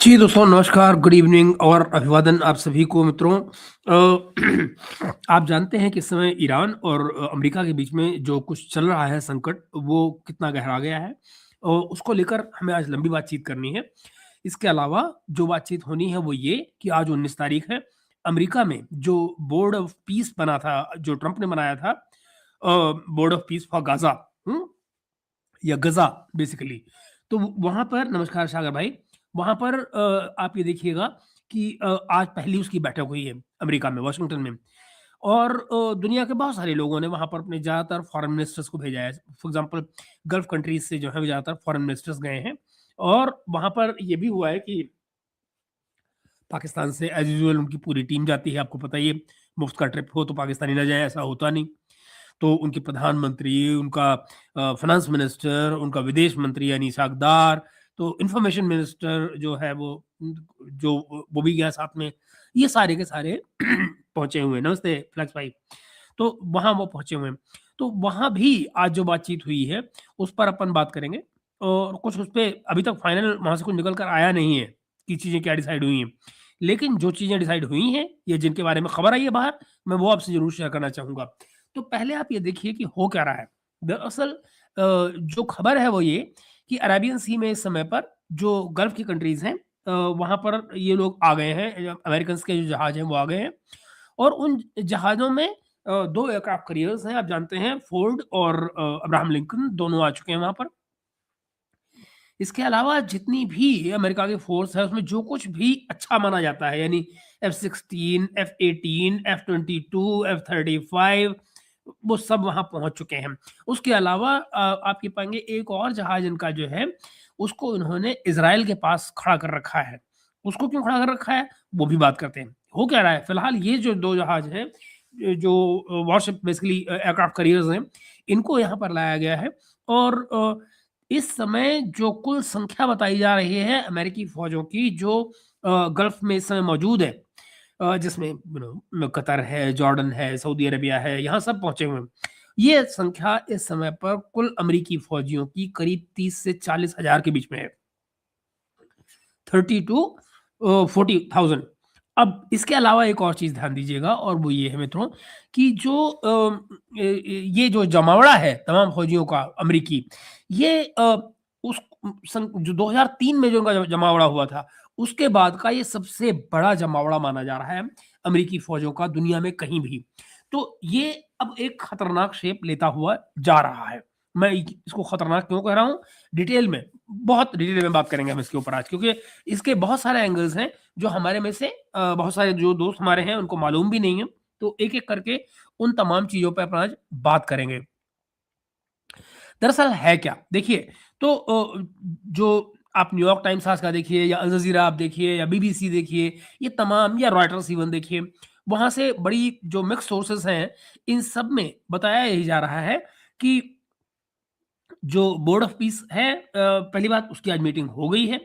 जी, दोस्तों नमस्कार, good evening और अभिवादन आप सभी को मित्रों। आप जानते हैं कि इस समय ईरान और अमेरिका के बीच में जो कुछ चल रहा है संकट, वो कितना गहरा गया है और उसको लेकर हमें आज लंबी बातचीत करनी है। इसके अलावा जो बातचीत होनी है वो ये कि आज 19 तारीख है, अमेरिका में जो बोर्ड ऑफ पीस बना था, जो ट्रंप ने बनाया था, board of peace for Gaza, हुँ? या गज़ा बेसिकली। तो वहाँ पर नमस्कार सागर भाई, वहाँ पर आप ये देखिएगा कि आज पहली उसकी बैठक हुई है अमेरिका में, वाशिंगटन में। और दुनिया के बहुत सारे लोगों ने वहाँ पर अपने ज़्यादातर फॉरेन मिनिस्टर्स को भेजा है। फॉर एग्ज़ाम्पल गल्फ़ कंट्रीज़ से जो है वो ज़्यादातर फॉरेन मिनिस्टर्स गए हैं। और वहाँ पर ये भी हुआ है कि पाकिस्तान से एज़ यूजुअल उनकी पूरी टीम जाती है, आपको पता ही है, मुफ्त का ट्रिप हो तो पाकिस्तानी ना जाए, ऐसा होता नहीं। तो उनके प्रधानमंत्री, उनका फाइनेंस मिनिस्टर, उनका विदेश मंत्री यानी इसाक डार, तो इन्फॉर्मेशन मिनिस्टर जो है वो भी गया साथ में। ये सारे के सारे पहुँचे हुए हैं। नमस्ते फ्लेक्स भाई। तो वहाँ वो पहुँचे हुए हैं। तो वहाँ भी आज जो बातचीत हुई है, उस पर अपन बात करेंगे और कुछ उस पे अभी तक फाइनल वहाँ से कुछ निकल कर आया नहीं है कि चीज़ें क्या डिसाइड हुई हैं। लेकिन जो चीज़ें डिसाइड हुई हैं या जिनके बारे में खबर आई है बाहर, मैं वो आपसे ज़रूर शेयर करना चाहूँगा। तो पहले आप ये देखिए कि हो क्या रहा है। दरअसल जो खबर है वो ये कि अरेबियन सी में इस समय पर जो गल्फ़ की कंट्रीज़ हैं, वहाँ पर ये लोग आ गए हैं, अमेरिकन्स के जो जहाज़ हैं वो आ गए हैं और उन जहाज़ों में 2 एयरक्राफ्ट कैरियर्स हैं, आप जानते हैं फोर्ड और अब्राहम लिंकन दोनों आ चुके हैं वहाँ पर। इसके अलावा जितनी भी अमेरिका की फ़ोर्स है उसमें जो कुछ भी अच्छा माना जाता है यानी F-16, F-18, F-22, F-35, वो सब वहाँ पहुँच चुके हैं। उसके अलावा आप ये पाएँगे एक और जहाज़ इनका जो है उसको उन्होंने इज़राइल के पास खड़ा कर रखा है। उसको क्यों खड़ा कर रखा है वो भी बात करते हैं। हो क्या रहा है फ़िलहाल ये जो 2 जहाज़ हैं, जो वॉरशिप बेसिकली एयरक्राफ्ट कैरियर्स हैं, इनको यहाँ पर लाया गया है और इस समय जो कुल संख्या बताई जा रही है अमेरिकी फ़ौजों की जो गल्फ़ में इस समय मौजूद है, जिसमें कतर है, जॉर्डन है, सऊदी अरेबिया है, यहाँ सब पहुँचे हुए हैं। ये संख्या इस समय पर कुल अमेरिकी फ़ौजियों की करीब 30 से 40 हज़ार के बीच में है। 30 टू 40,000। अब इसके अलावा एक और चीज़ ध्यान दीजिएगा और वो ये है मित्रों कि जो ये जो जमावड़ा है तमाम फ़ौजियों का अमरीकी, ये उस जो 2003 में जो उनका जमावड़ा हुआ था, उसके बाद का ये सबसे बड़ा जमावड़ा माना जा रहा है अमरीकी फ़ौजों का दुनिया में कहीं भी। तो ये अब एक खतरनाक शेप लेता हुआ जा रहा है। मैं इसको खतरनाक क्यों कह रहा हूँ? डिटेल में, बहुत डिटेल में बात करेंगे हम इसके ऊपर आज, क्योंकि इसके बहुत सारे एंगल्स हैं जो हमारे में से बहुत सारे जो दोस्त हमारे हैं उनको मालूम भी नहीं है। तो एक-एक करके उन तमाम चीज़ों पे अपन आज बात करेंगे। दरअसल है क्या? देखिए, तो जो आप न्यूयॉर्क टाइम्स आज का देखिए या अल जज़ीरा आप देखिए या बीबीसी देखिए, ये तमाम या रॉयटर्स इवन देखिए, वहाँ से बड़ी जो मिक्स्ड सोर्सेज़ हैं, इन सब में बताया यही जा रहा है कि जो बोर्ड ऑफ पीस है, पहली बात उसकी आज मीटिंग हो गई है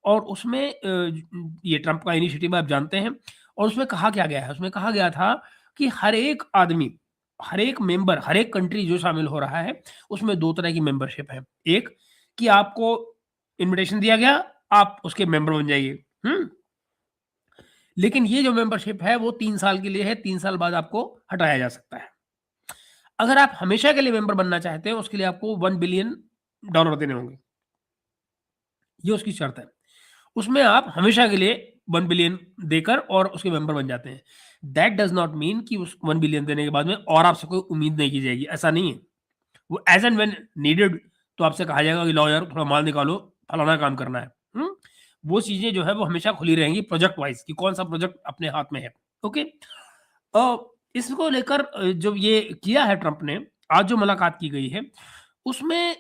और उसमें ये ट्रंप का इनिशिएटिव आप जानते हैं और उसमें कहा क्या गया है? उसमें कहा गया था कि हर एक आदमी, हर एक मेंबर, हर एक कंट्री जो शामिल हो रहा है, उसमें 2 तरह की मेंबरशिप है। एक कि आपको इन्विटेशन दिया गया, आप उसके मेंबर बन जाइए। हुँ? लेकिन ये जो मेंबरशिप है वो 3 साल के लिए है, 3 साल बाद आपको हटाया जा सकता है। अगर आप हमेशा के लिए मेंबर बनना चाहते हैं, उसके लिए आपको $1 बिलियन डॉलर देने होंगे। ये उसकी शर्त है। उसमें आप हमेशा के लिए 1 बिलियन देकर और उसके मेंबर बन जाते हैं। दैट डज़ नॉट मीन कि उस 1 बिलियन देने के बाद में और आपसे कोई उम्मीद नहीं की जाएगी, ऐसा नहीं है। वो एज़ एंड व्हेन नीडेड तो आपसे कहा जाएगा कि लाओ यार थोड़ा माल निकालो, फलाना काम करना है। हुँ? वो चीज़ें जो है वो हमेशा खुली रहेंगी प्रोजेक्ट वाइज़ कि कौन-सा प्रोजेक्ट अपने हाथ में है। ओके? इसको लेकर जब ये किया है ट्रंप ने, आज जो मुलाकात की गई है, उसमें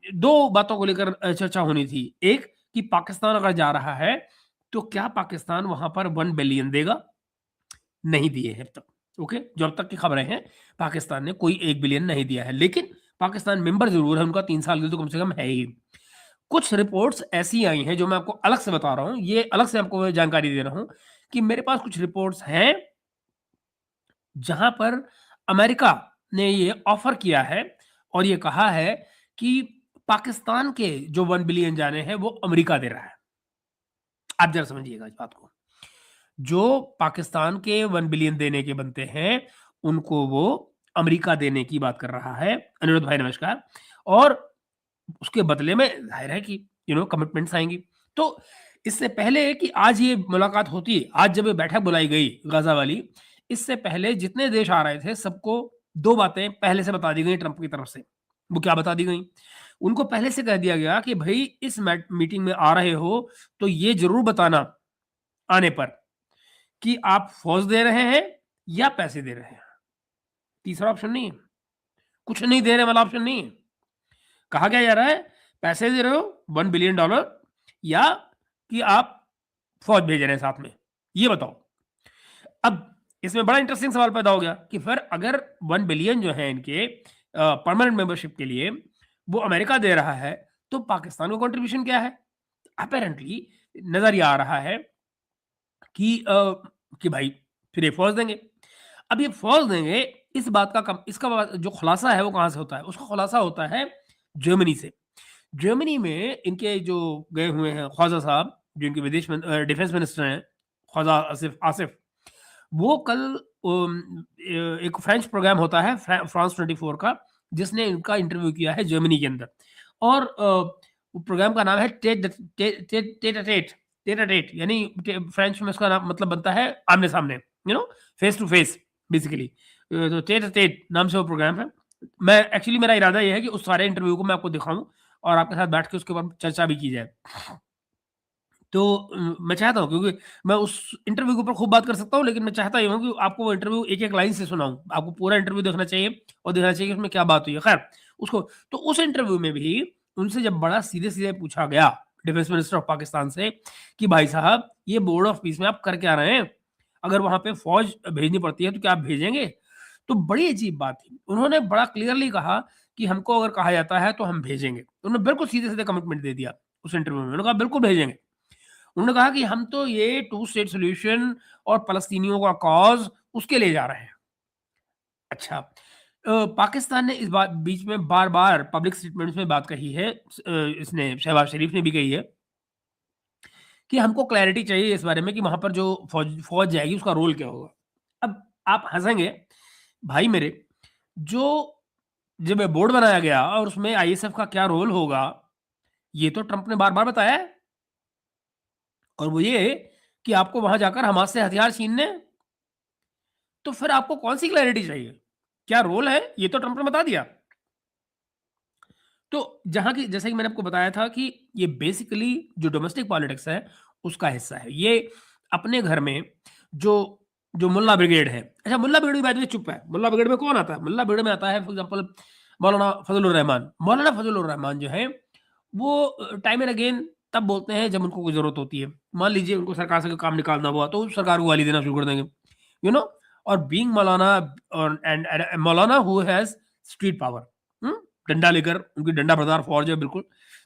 2 बातों को लेकर चर्चा होनी थी। एक कि पाकिस्तान अगर जा रहा है, तो क्या पाकिस्तान वहाँ पर 1 बिलियन देगा? नहीं दिए हैं अब तक। ओके? जो अब तक की खबरें हैं, पाकिस्तान ने कोई 1 बिलियन नहीं दिया है। लेकिन पाकिस्तान मेंबर ज़रूर है, उनका 3 साल के लिए तो कम से कम है ही। कुछ रिपोर्ट्स ऐसी आई हैं, जो मैं आपको अलग से बता रहा हूँ, ये अलग से आपको मैं जानकारी दे रहा हूँ कि मेरे पास कुछ रिपोर्ट्स हैं जहां पर अमेरिका ने ये ऑफर किया है और ये कहा है कि पाकिस्तान के जो 1 बिलियन जाने हैं वो अमेरिका दे रहा है। आप जरा समझिएगा इस बात को। जो पाकिस्तान के 1 बिलियन देने के बनते हैं, उनको वो अमेरिका देने की बात कर रहा है। अनिरुद्ध भाई नमस्कार। और उसके बदले में ज़ाहिर है कि कमिटमेंट्स आएँगी। तो इससे पहले कि आज ये मुलाकात होती है, आज जब ये बैठक बुलाई गई गाज़ा वाली, इससे पहले जितने देश आ रहे थे सबको 2 बातें पहले से बता दी गई ट्रंप की तरफ से। वो क्या बता दी गई? उनको पहले से कह दिया गया कि भई इस मीटिंग में आ रहे हो तो ये ज़रूर बताना आने पर कि आप फ़ौज दे रहे हैं या पैसे दे रहे हैं। तीसरा ऑप्शन नहीं है। कुछ नहीं दे रहे वाला ऑप्शन नहीं है। कहा क्या जा रहा है? पैसे दे रहे हो $1 बिलियन या कि आप फ़ौज भेज रहे हैं साथ में, ये बताओ। अब इसमें बड़ा इंटरेस्टिंग सवाल पैदा हो गया कि फिर अगर 1 बिलियन जो है इनके परमानेंट मेंबरशिप के लिए वो अमेरिका दे रहा है, तो पाकिस्तान का कंट्रीब्यूशन क्या है? अपैरेंटली नज़र ये आ रहा है कि भाई फिर ये फ़ौज देंगे। अब ये फ़ौज देंगे, इस बात का इसका जो खुलासा है वो कहाँ से होता है? उसका खुलासा होता है जर्मनी से। जर्मनी में इनके जो गए हुए हैं ख्वाजा साहब, जो इनके डिफेंस मिनिस्टर हैं, ख्वाजा आसिफ आसिफ, वो कल एक फ्रेंच प्रोग्राम होता है फ्रांस 24 का, जिसने इनका इंटरव्यू किया है जर्मनी के अंदर। और वो प्रोग्राम का नाम है टेट यानी फ्रेंच में उसका नाम मतलब बनता है आमने सामने, फेस टू फेस बेसिकली। तो टेट नाम से वो प्रोग्राम है। मैं एक्चुअली मेरा इरादा ये है कि उस सारे इंटरव्यू को मैं आपको दिखाऊं और आपके साथ बैठ के उसके ऊपर चर्चा भी की जाए। तो मैं चाहता हूँ, क्योंकि मैं उस इंटरव्यू के ऊपर खूब बात कर सकता हूँ, लेकिन मैं चाहता ये हूँ कि आपको वो इंटरव्यू एक-एक लाइन से सुनाऊँ। आपको पूरा इंटरव्यू देखना चाहिए और देखना चाहिए कि उसमें क्या बात हुई है। ख़ैर उसको तो उस इंटरव्यू में भी उनसे जब बड़ा सीधे-सीधे पूछा गया डिफेंस मिनिस्टर ऑफ पाकिस्तान से कि भाई साहब ये बोर्ड ऑफ पीस में आप कर क्या रहे हैं? अगर वहाँ पे फ़ौज भेजनी पड़ती है तो क्या आप भेजेंगे? तो बड़ी अजीब बात थी। उन्होंने बड़ा क्लियरली कहा कि हमको अगर कहा जाता है तो हम भेजेंगे। उन्होंने बिल्कुल सीधे-सीधे कमिटमेंट दे दिया उस इंटरव्यू में। उन्होंने कहा बिल्कुल भेजेंगे। उन्होंने कहा कि हम तो ये टू स्टेट सॉल्यूशन और फ़लस्तीनियों का कॉज़ उसके लिए जा रहे हैं। अच्छा, पाकिस्तान ने इस बात बीच में बार-बार पब्लिक स्टेटमेंट्स में बात कही है, इसने शहबाज शरीफ ने भी कही है कि हमको क्लैरिटी चाहिए इस बारे में कि वहाँ पर जो फ़ौज जाएगी उसका रोल क्या होगा। अब आप हँसेंगे, भाई मेरे, जो जब ये बोर्ड बनाया गया और उसमें आईएसएफ का क्या रोल होगा, ये तो ट्रंप ने बार-बार बताया है। और वो ये कि आपको वहाँ जाकर हमास से हथियार छीनने हैं। तो फिर आपको कौन-सी क्लैरिटी चाहिए? क्या रोल है? ये तो ट्रंप ने बता दिया। तो जहाँ की जैसे कि मैंने आपको बताया था कि ये बेसिकली जो डोमेस्टिक पॉलिटिक्स है, उसका हिस्सा है। ये अपने घर में जो जो मुल्ला ब्रिगेड है, अच्छा मुल्ला ब्रिगेड भी बाय द वे चुप है। मुल्ला ब्रिगेड में कौन आता है? मुल्ला ब्रिगेड में आता है फॉर एग्ज़ाम्पल मौलाना फज़लुर रहमान। मौलाना फज़लुर रहमान जो है, वो टाइम एंड अगेन तब बोलते हैं जब उनको कोई ज़रूरत होती है। मान लीजिए उनको सरकार से कोई काम निकालना हुआ, तो सरकार को गाली देना शुरू कर देंगे, यू नो और बीइंग मौलाना और and Maulana who has street power, हुँ? डंडा लेकर उनकी डंडा बरदार फ़ौज है बिल्कुल।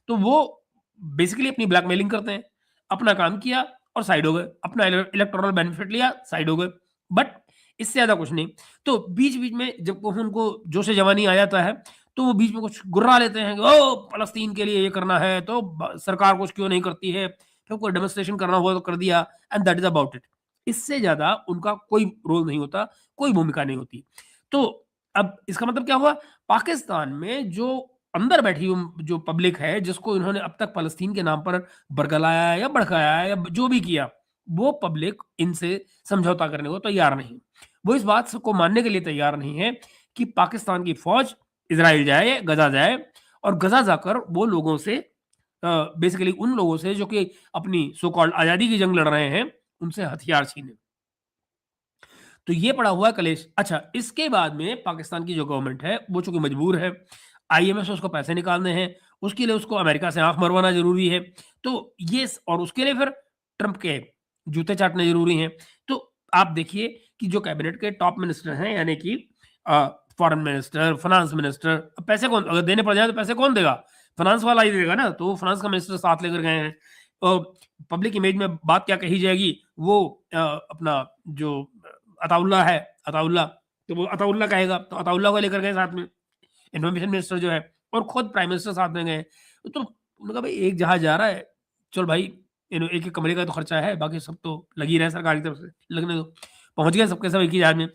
तो वो बेसिकली अपनी ब्लैकमेलिंग करते हैं। अपना काम किया और साइड हो गए। अपना इलेक्टोरल बेनिफिट लिया, साइड हो गए। बट इससे ज़्यादा कुछ नहीं। तो बीच-बीच में जब कभी उनको जोश-ए-जवानी आ जाता है, तो वो बीच में कुछ गुर्रा लेते हैं कि ओह! फ़लस्तीन के लिए ये करना है, तो सरकार कुछ क्यों नहीं करती है? फिर कोई डेमोंस्ट्रेशन करना हुआ तो कर दिया and that is about it. इससे ज़्यादा उनका कोई रोल नहीं होता, कोई भूमिका नहीं होती। तो अब इसका मतलब क्या हुआ? पाकिस्तान में जो अंदर बैठी हुई जो पब्लिक है, जिसको इन्होंने अब तक फ़लस्तीन के नाम पर बरगलाया है या भड़काया है या जो भी किया, वो पब्लिक इनसे समझौता करने को तैयार नहीं। वो इस बात को मानने के लिए तैयार नहीं है कि पाकिस्तान की फ़ौज इज़राइल जाए, गज़ा जाए और गज़ा जाकर वो लोगों से बेसिकली उन लोगों से जो कि अपनी सो कॉल्ड आज़ादी की जंग लड़ रहे हैं, उनसे हथियार छीने। तो ये पड़ा हुआ है कलेश। अच्छा, इसके बाद में पाकिस्तान की जो गवर्नमेंट है, वो चूँकि मजबूर है, आईएमएफ से उसको पैसे निकालने हैं, उसके लिए उसको अमेरिका से आँख मरवाना ज़रूरी है। तो ये स और उसके लिए फिर ट्रंप के जूते चाटने ज़रूरी हैं। तो आप देखिए कि जो कैबिनेट के टॉप मिनिस्टर हैं, यानी कि फॉरेन मिनिस्टर, फाइनेंस मिनिस्टर, अब पैसे कौन अगर देने पड़ जाए तो पैसे कौन देगा? फाइनेंस वाला ही देगा ना, तो वो फाइनेंस का मिनिस्टर साथ लेकर गए हैं। पब्लिक इमेज में बात क्या कही जाएगी, वो अपना जो अताउल्लाह है, अताउल्लाह, तो वो अताउल्लाह कहेगा, तो अताउल्लाह को लेकर गए साथ में, इन्फॉर्मेशन मिनिस्टर जो है और खुद प्राइम मिनिस्टर साथ में गए। तो उन्होंने कहा भाई एक जहाज जा रहा है, चल भाई एक-एक कमरे का तो खर्चा है, बाकी सब तो लग ही रहा है सरकार की तरफ से, लगने दो। पहुँच गए सबके सब एक ही जहाज में।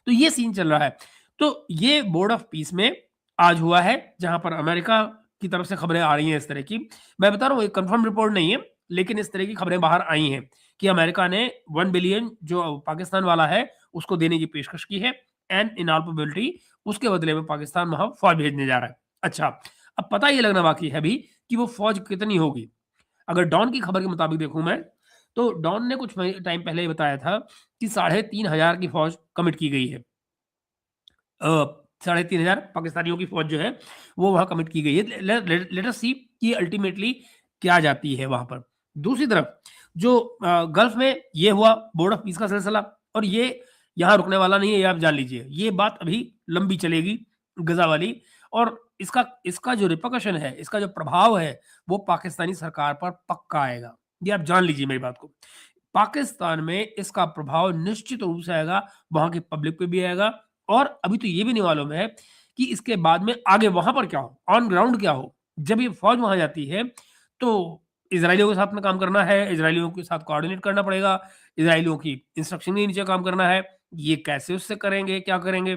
तो ये सीन चल रहा है। तो ये बोर्ड ऑफ पीस में आज हुआ है, जहाँ पर अमेरिका की तरफ से खबरें आ रही हैं इस तरह की। मैं बता रहा हूँ, एक कन्फर्म रिपोर्ट नहीं है, लेकिन इस तरह की खबरें बाहर आई हैं कि अमेरिका ने 1 बिलियन जो पाकिस्तान वाला है, उसको देने की पेशकश की है एंड इन ऑल प्रोबेबिलिटी उसके बदले में पाकिस्तान वहाँ फ़ौज भेजने जा रहा है। अच्छा, अब पता ये लगना बाकी है अभी कि वो फ़ौज कितनी होगी। अगर डॉन की खबर के मुताबिक देखूँ मैं, तो डॉन ने कुछ टाइम पहले ही बताया था कि 3,500 की फ़ौज कमिट की गई है। 3,500 पाकिस्तानियों की फ़ौज जो है, वो वहाँ कमिट की गई है। लेट अस सी कि अल्टीमेटली क्या जाती है वहाँ पर। दूसरी तरफ जो गल्फ़ में ये हुआ बोर्ड ऑफ पीस का सिलसिला, और ये यहाँ रुकने वाला नहीं है, ये आप जान लीजिए। ये बात अभी लंबी चलेगी, गज़ा वाली, और इसका इसका जो रिपरकशन है, इसका जो प्रभाव है, वो पाकिस्तानी सरकार पर पक्का आएगा। ये आप जान लीजिए मेरी बात को। पाकिस्तान में इसका प्रभाव निश्चित रूप से आएगा, वहाँ की पब्लिक पे भी आएगा, और अभी तो ये भी नहीं मालूम है कि इसके बाद में आगे वहाँ पर क्या हो, ऑन ग्राउंड क्या हो। जब ये फ़ौज वहाँ जाती है, तो इज़राइलियों के साथ में काम करना है, इज़राइलियों के साथ कोऑर्डिनेट करना पड़ेगा, इज़राइलियों की इंस्ट्रक्शन के नीचे काम करना है। ये कैसे उससे करेंगे, क्या करेंगे,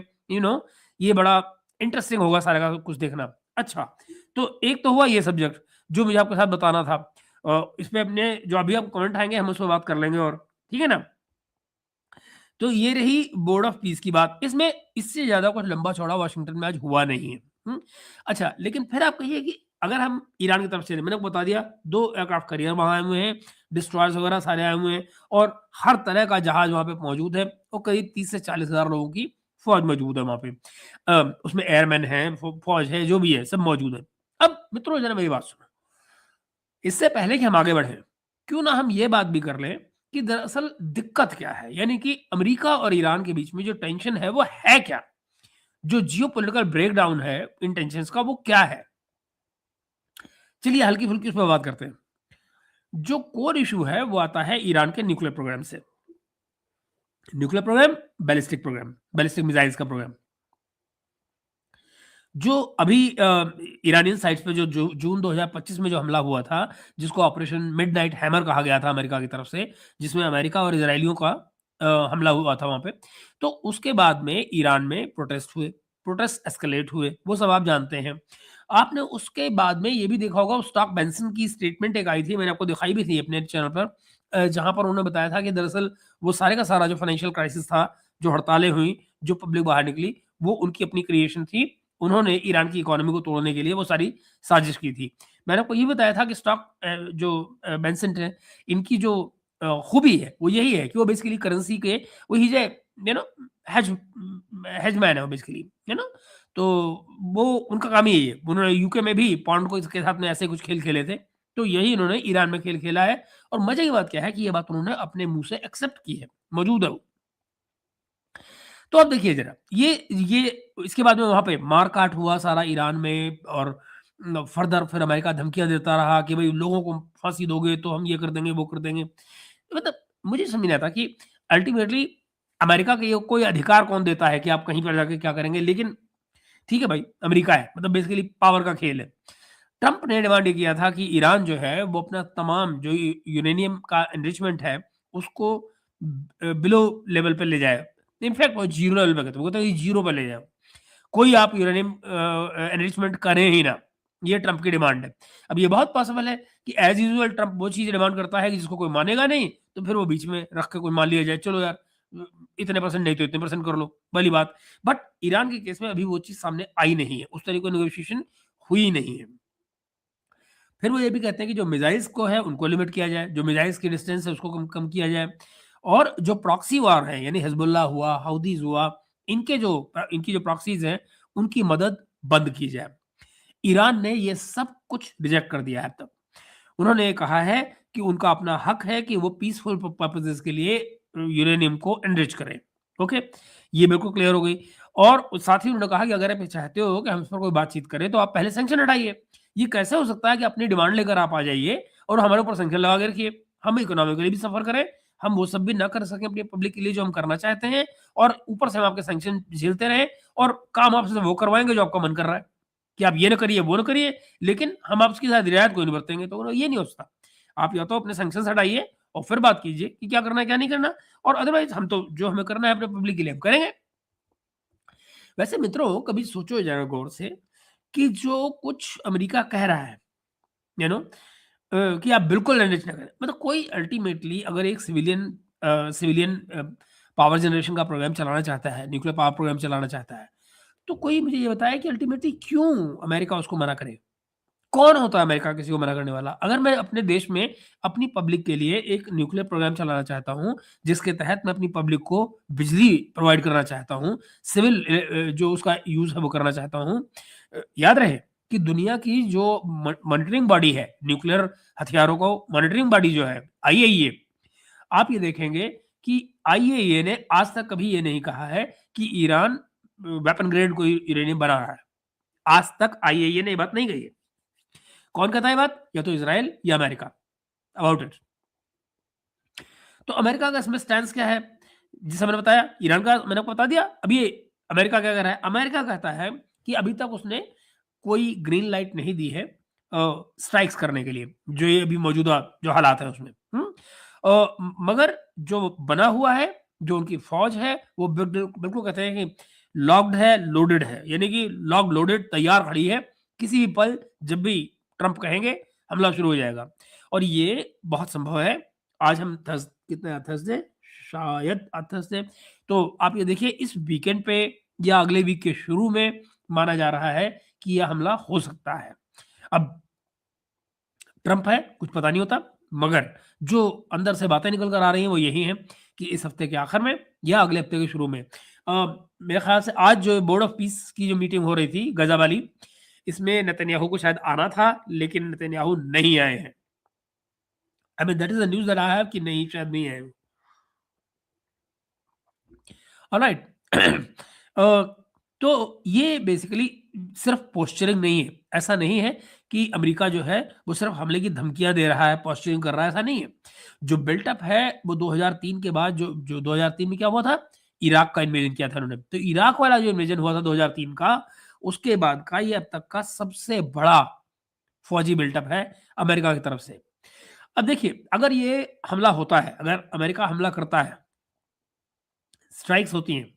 ये बड़ा इंटरेस्टिंग होगा सारा का कुछ देखना। अच्छा, तो एक तो हुआ ये सब्जेक्ट, जो मुझे आपके साथ बताना था। इस पे अपने जो अभी आप कमेंट आएँगे, हम उस पे बात कर लेंगे और, ठीक है ना? तो ये रही बोर्ड ऑफ पीस की बात। इसमें इससे ज़्यादा कुछ लंबा-चौड़ा वाशिंगटन में आज हुआ नहीं है। अच्छा, लेकिन फिर आप कहिए कि अगर हम ईरान की तरफ से, मैंने आपको बता दिया 2 एयरक्राफ्ट कैरियर वहाँ आए हुए हैं, डिस्ट्रॉयर्स वगैरह सारे आए हुए हैं, और हर तरह का जहाज़ वहाँ पे मौजूद है, और करीब 30 से 40 हज़ार लोगों की फ़ौज मौजूद है वहाँ पे। उसमें एयरमैन हैं, फ़ौज है, जो भी है, सब मौजूद है। अब मित्रों ज़रा मेरी बात सुनो। इससे पहले कि हम आगे बढ़ें, क्यों ना हम ये बात भी कर लें कि दरअसल दिक्कत क्या है? यानी कि अमेरिका और ईरान के बीच में जो टेंशन है, वो है क्या? जो जियोपॉलिटिकल ब्रेकडाउन है इन टेंशन्स का, वो क्या है? चलिए हल्की-फुल्की उस पे बात करते हैं। जो कोर इश्यू है, वो आता है ईरान के न्यूक्लियर प्रोग्राम से। न्यूक्लियर प्रोग्राम, बैलिस्टिक मिसाइल्स का प्रोग्राम। जो अभी ईरानियन साइट्स पे जो जून 2025 में जो हमला हुआ था, जिसको ऑपरेशन मिडनाइट हैमर कहा गया था अमेरिका की तरफ से, जिसमें अमेरिका और इजराइलियों का हमला हुआ था वहाँ पे। तो उसके बाद में ईरान में प्रोटेस्ट हुए, प्रोटेस्ट एस्केलेट हुए, वो सब आप जानते हैं। आपने उसके बाद में ये भी देखा होगा, स्टॉक बेंसन की स्टेटमेंट एक आई थी, मैंने आपको दिखाई भी थी अपने चैनल पर, जहाँ पर उन्होंने बताया था कि दरअसल वो सारे का सारा जो फाइनेंशियल क्राइसिस था, जो हड़तालें हुई, जो पब्लिक बाहर निकली, वो उनकी अपनी क्रिएशन थी। उन्होंने ईरान की इकोनॉमी को तोड़ने के लिए वो सारी साजिश की थी। मैंने आपको ये बताया था कि बेंसेंट है, इनकी जो खूबी है, वो यही है कि वो बेसिकली करेंसी के, वो ही है, you know hedge hedge man है वो बेसिकली, है ना? तो वो उनका काम ही यही है। उन्होंने यूके में भी पाउंड को इसके साथ में ऐसे कुछ खेल खेले थे। तो यही इन्होंने ईरान में खेल खेला है, और मज़े की बात क्या है कि ये बात उन्होंने अपने मुँह से एक्सेप्ट की है, मौजूद है वो। तो अब देखिए ज़रा, ये इसके बाद में वहाँ पे मार-काट हुआ सारा ईरान में, और फर्दर फिर अमेरिका धमकियाँ देता रहा कि भई लोगों को फांसी दोगे तो हम ये कर देंगे, वो कर देंगे। मतलब मुझे समझ नहीं आता कि अल्टीमेटली अमेरिका के ये कोई अधिकार कौन देता है कि आप कहीं पर जाके क्या करेंगे? लेकिन ठीक है भाई, अमेरिका है, मतलब बेसिकली पावर का खेल है। ट्रम्प ने डिमांड ये किया था कि ईरान जो है, वो अपना तमाम जो यूरेनियम का एनरिचमेंट है, उसको बिलो लेवल पे ले जाए। इनफैक्ट वो ज़ीरो लेवल पे कहते हैं, वो कहते हैं ज़ीरो पे ले जाओ। कोई आप यूरेनियम एनरिचमेंट करें ही ना, ये ट्रम्प की डिमांड है। अब ये बहुत पॉसिबल है कि एज़ यूजुअल ट्रम्प वो चीज़ डिमांड करता है कि जिसको कोई मानेगा नहीं, तो फिर वो बीच में रख के कोई मान लिया जाए, चलो यार इतने परसेंट नहीं तो इतने परसेंट कर लो, भली बात। बट ईरान के केस में अभी वो चीज़ सामने आई नहीं है, उस तरीके की नेगोशिएशन हुई नहीं है। फिर वो ये भी कहते हैं कि जो मिसाइल्स को है उनको लिमिट किया जाए, जो मिसाइल्स की डिस्टेंस है उसको कम कम किया जाए, और जो प्रॉक्सी वॉर है, यानी हिज़्बुल्लाह हुआ, हाउदीज़ हुआ, इनकी जो प्रॉक्सीज़ हैं, उनकी मदद बंद की जाए। ईरान ने ये सब कुछ रिजेक्ट कर दिया है अब तक। उन्होंने ये कहा है कि उनका अपना हक है कि वो पीसफुल पर्पसेज़ के लिए यूरेनियम को एनरिच करें। ओके? ये बिल्कुल क्लियर हो गई, और साथ ही उन्होंने कहा कि अगर आप ये चाहते हो कि हम इस पर कोई बातचीत करें, तो आप पहले सैंक्शन हटाइए। ये कैसे हो सकता है कि अपनी डिमांड लेकर आप आ जाइए और हमारे ऊपर सैंक्शन लगा के रखिए? हम इकोनॉमिकली भी सफ़र करें, हम वो सब भी ना कर सकें अपनी पब्लिक के लिए जो हम करना चाहते हैं, और ऊपर से हम आपके सैंक्शन झेलते रहें, और काम आपसे वो करवाएँगे जो आपका मन कर रहा है, कि आप ये ना करिए, वो ना करिए, लेकिन हम आपके साथ रियायत कोई नहीं बरतेंगे, तो ये नहीं हो सकता। आप या तो अपने सैंक्शंस हटाइए और फिर बात कीजिए कि क्या करना है, क्या नहीं करना, और अदरवाइज हम तो जो हमें करना है अपने पब्लिक के लिए हम करेंगे। वैसे मित्रों, कभी सोचो जरा गौर से कि जो कुछ अमेरिका कह रहा है, यू नो कि आप बिल्कुल एनरिच ना करें, मतलब कोई अल्टीमेटली अगर एक सिविलियन पावर जनरेशन का प्रोग्राम चलाना चाहता है, न्यूक्लियर पावर प्रोग्राम चलाना चाहता है, तो कोई मुझे ये बताए कि अल्टीमेटली क्यों अमेरिका उसको मना करे? कौन होता है अमेरिका किसी को मना करने वाला? अगर मैं अपने देश में अपनी पब्लिक के लिए एक न्यूक्लियर प्रोग्राम चलाना चाहता हूँ, जिसके तहत मैं अपनी पब्लिक को बिजली प्रोवाइड करना चाहता हूँ, सिविल जो उसका यूज़ है वो करना चाहता हूँ। याद रहे कि दुनिया की जो मॉनिटरिंग बॉडी है, न्यूक्लियर हथियारों को मॉनिटरिंग बॉडी जो है, आईएईए, आप ये देखेंगे कि आईएईए ने आज तक कभी ये नहीं कहा है कि ईरान वेपन ग्रेड कोई यूरेनियम बना रहा है। आज तक आईएईए ने ये बात नहीं कही है। कौन कहता है बात? या तो इज़राइल या अमेरिका अबाउट इट। तो अमेरिका का इसमें स्टैंस क्या है? जैसे मैंने बताया, ईरान का मैंने आपको बता दिया। अब ये अमेरिका क्या कह रहा है? अमेरिका कहता है कि अभी तक उसने कोई ग्रीन लाइट नहीं दी है स्ट्राइक्स करने के लिए, जो ये अभी मौजूदा जो हालात है उसमें। मगर जो बना हुआ है, जो उनकी फ़ौज है, वो बिल्कुल कहते हैं कि लॉक्ड है, लोडेड है। यानी कि लॉक्ड लोडेड तैयार खड़ी है, किसी भी पल जब भी ट्रंप कहेंगे, हमला शुरू हो जाएगा। और ये बहुत संभव है। आज हम कितने थर्सडे, शायद थर्सडे, तो आप ये देखिए इस वीकेंड पे या अगले वीक के शुरू में माना जा रहा है कि यह हमला हो सकता है। अब ट्रंप है, कुछ पता नहीं होता, मगर जो अंदर से बातें निकल कर आ रही हैं वो यही हैं कि इस हफ्ते के आखिर में या अगले हफ्ते के शुरू में मेरे ख्याल से आज जो बोर्ड ऑफ पीस की जो मीटिंग हो रही थी गजा वाली, इसमें नेतन्याहू को शायद आना था, लेकिन नेतन्याहू नहीं आए हैं। I mean that is the news that I have कि नहीं, शायद नहीं आए। ऑलराइट। तो ये बेसिकली सिर्फ पोस्चरिंग नहीं है। ऐसा नहीं है कि अमेरिका जो है वो सिर्फ हमले की धमकियां दे रहा है, पोस्चरिंग कर रहा है, ऐसा नहीं है। जो बिल्टअप है वो 2003 के बाद जो 2003 में क्या हुआ था, इराक का इन्वेजन किया था उन्होंने। तो इराक वाला जो इन्वेजन हुआ था 2003 का, उसके बाद का ये अब तक का सबसे बड़ा फौजी बिल्टअप है अमेरिका की तरफ से। अब देखिए, अगर ये हमला होता है, अगर अमेरिका हमला करता है, स्ट्राइक्स होती हैं,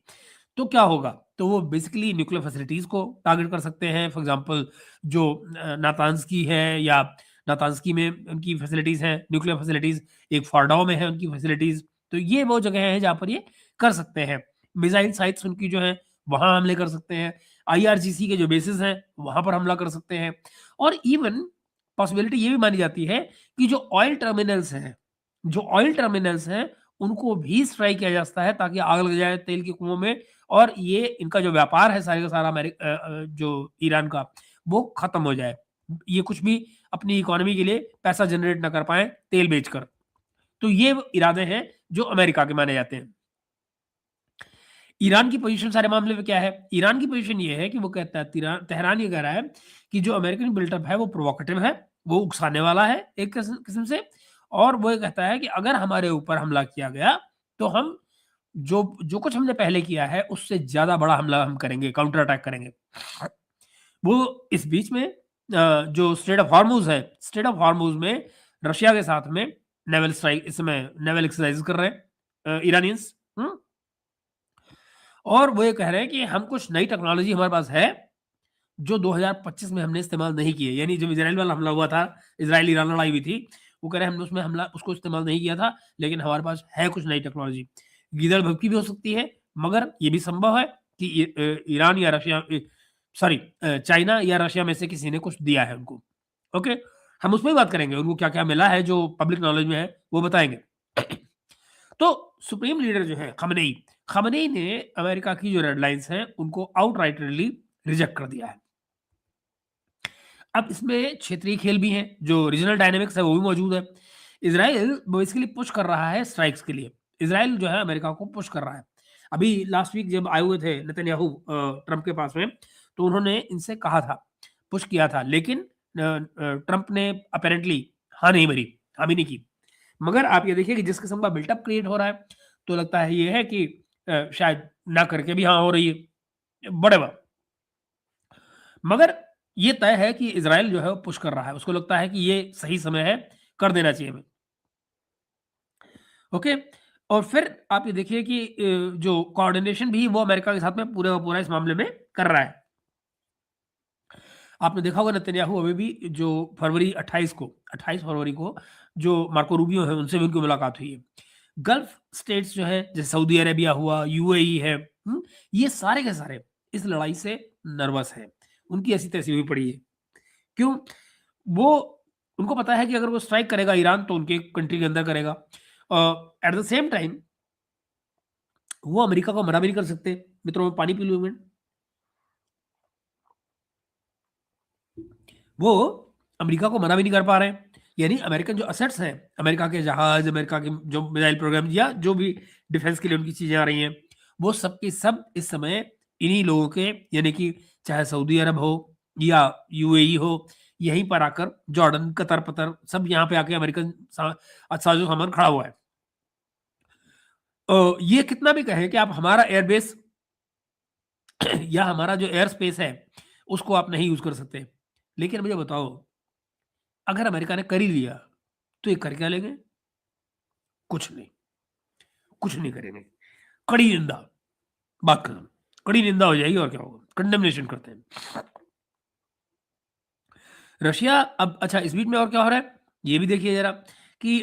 तो क्या होगा? तो वो बेसिकली न्यूक्लियर फैसिलिटीज़ को टारगेट कर सकते हैं। फॉर एग्ज़ाम्पल जो नातांज़की है, या नातांज़की में उनकी फैसिलिटीज़ हैं, न्यूक्लियर फैसिलिटीज़, एक फोरडॉ में है उनकी फैसिलिटीज़। तो ये वो जगह है जहाँ पर ये कर सकते हैं। मिसाइल साइट्स उनकी जो हैं, वहाँ हमले कर सकते हैं। आईआरजीसी के जो बेसेस हैं, वहाँ पर हमला कर सकते हैं। और इवन पॉसिबिलिटी ये भी मानी जाती है कि जो ऑयल टर्मिनल्स हैं, उनको भी स्ट्राइक किया जा सकता है ताकि आग लग जाए तेल के कुओं में, और ये इनका जो व्यापार है सारे का सारा जो ईरान का, वो खत्म हो जाए। ये कुछ भी अपनी इकोनॉमी के लिए पैसा जनरेट ना कर पाए तेल बेचकर। तो ये वो इरादे हैं जो अमेरिका के माने जाते हैं। ईरान की पोजीशन सारे मामले में क्या है? ईरान की पोजीशन ये है कि वो कहता है, तेहरान ये कह रहा है कि जो अमेरिकन बिल्टअप है वो प्रोवोकेटिव है, वो उकसाने वाला है एक किस्म से। और वो ये कहता है कि अगर हमारे ऊपर हमला किया गया, तो हम जो जो कुछ हमने पहले किया है उससे ज़्यादा बड़ा हमला हम करेंगे, काउंटर अटैक करेंगे। वो इस बीच में जो स्ट्रेट ऑफ हॉर्मुज़ है, स्ट्रेट ऑफ हॉर्मुज़ में रशिया के साथ में नेवल स्ट्राइक, इस समय नेवल एक्सरसाइज़ कर रहे हैं ईरानियंस। हुँ? और वो ये कह रहे हैं कि हम कुछ नई टेक्नोलॉजी हमारे पास है, जो 2025 में हमने इस्तेमाल नहीं की है। यानी जब इज़राइल वाला हमला हुआ था, इज़राइल-ईरान लड़ाई हुई थी, वो कह रहे हैं हमने उसमें हमला उसको इस्तेमाल नहीं किया था, लेकिन हमारे पास है कुछ नई टेक्नोलॉजी। गीदड़ भभकी भी हो सकती है, मगर ये भी संभव है कि ईरान या रशिया सॉरी चाइना या रशिया में से किसी ने कुछ दिया है उनको। ओके? हम उसमें भी बात करेंगे, उनको क्या-क्या मिला है जो पब्लिक नॉलेज में है, वो बताएँगे। तो सुप्रीम लीडर जो है खamenei ने अमेरिका की जो रेड लाइन्स हैं, उनको आउटराइटली रिजेक्ट कर दिया है। अब इसमें क्षेत्रीय खेल भी हैं, जो रीजनल डायनामिक्स है वो भी मौजूद है। इज़राइल बेसिकली पुश कर रहा है स्ट्राइक्स के लिए। इज़राइल जो है अमेरिका को पुश कर रहा है। अभी लास्ट वीक जब आए हुए थे नेतन्याहू ट्रंप के पास में, तो उन्होंने इनसे कहा था, पुश किया था, लेकिन ट्रंप ने अपैरेंटली हाँ नहीं भरी, हामी नहीं की। मगर आप ये देखिए कि जिस किस्म का बिल्टअप क्रिएट हो रहा है, तो लगता है ये है कि शायद ना करके भी हाँ हो रही है। व्हाटएवर। मगर ये तय है कि इज़राइल जो है वो पुश कर रहा है। उसको लगता है कि ये सही समय है कर देना चाहिए हमें। ओके। और फिर आप ये देखिए कि जो कोऑर्डिनेशन भी वो अमेरिका के साथ में पूरा का पूरा इस मामले में कर रहा है। आपने देखा होगा नेतन्याहू अभी भी जो फरवरी 28 फरवरी को जो मार्को रूबियो है उनसे भी उनकी मुलाकात हुई है। गल्फ स्टेट्स जो है जैसे सऊदी अरेबिया हुआ, यूएई है, ये सारे के सारे इस लड़ाई से नर्वस हैं। उनकी ऐसी तैसी हुई पड़ी है। क्यों? वो उनको पता है कि अगर वो स्ट्राइक करेगा ईरान तो उनके कंट्री के अंदर करेगा। एट द सेम टाइम वो अमेरिका को मना भी नहीं कर सकते। मित्रों में पानी पी लो एक मिनट। वो अमेरिका को मना भी नहीं कर पा रहे हैं। यानी अमेरिकन जो असेट्स हैं, अमेरिका के जहाज, अमेरिका के जो मिसाइल प्रोग्राम या जो भी डिफेंस के लिए उनकी चीजें आ रही हैं, वो सब के सब इस समय इन्हीं लोगों के, यानी कि चाहे सऊदी अरब हो या यूएई हो, यहीं पर आकर जॉर्डन, कतर पतर सब यहाँ पे आके अमेरिकन साजो सामान खड़ा हुआ है। ये कितना भी कहें कि आप हमारा एयरबेस या हमारा जो एयर स्पेस है उसको आप नहीं यूज कर सकते, लेकिन मुझे बताओ अगर अमेरिका ने कर ही लिया तो ये कर क्या लेंगे? कुछ नहीं, कुछ नहीं करेंगे। कड़ी निंदा, बात खत्म। कड़ी निंदा हो जाएगी और क्या होगा? कंडेमनेशन करते हैं। रशिया अब अच्छा इस बीच में और क्या हो रहा है ये भी देखिए जरा कि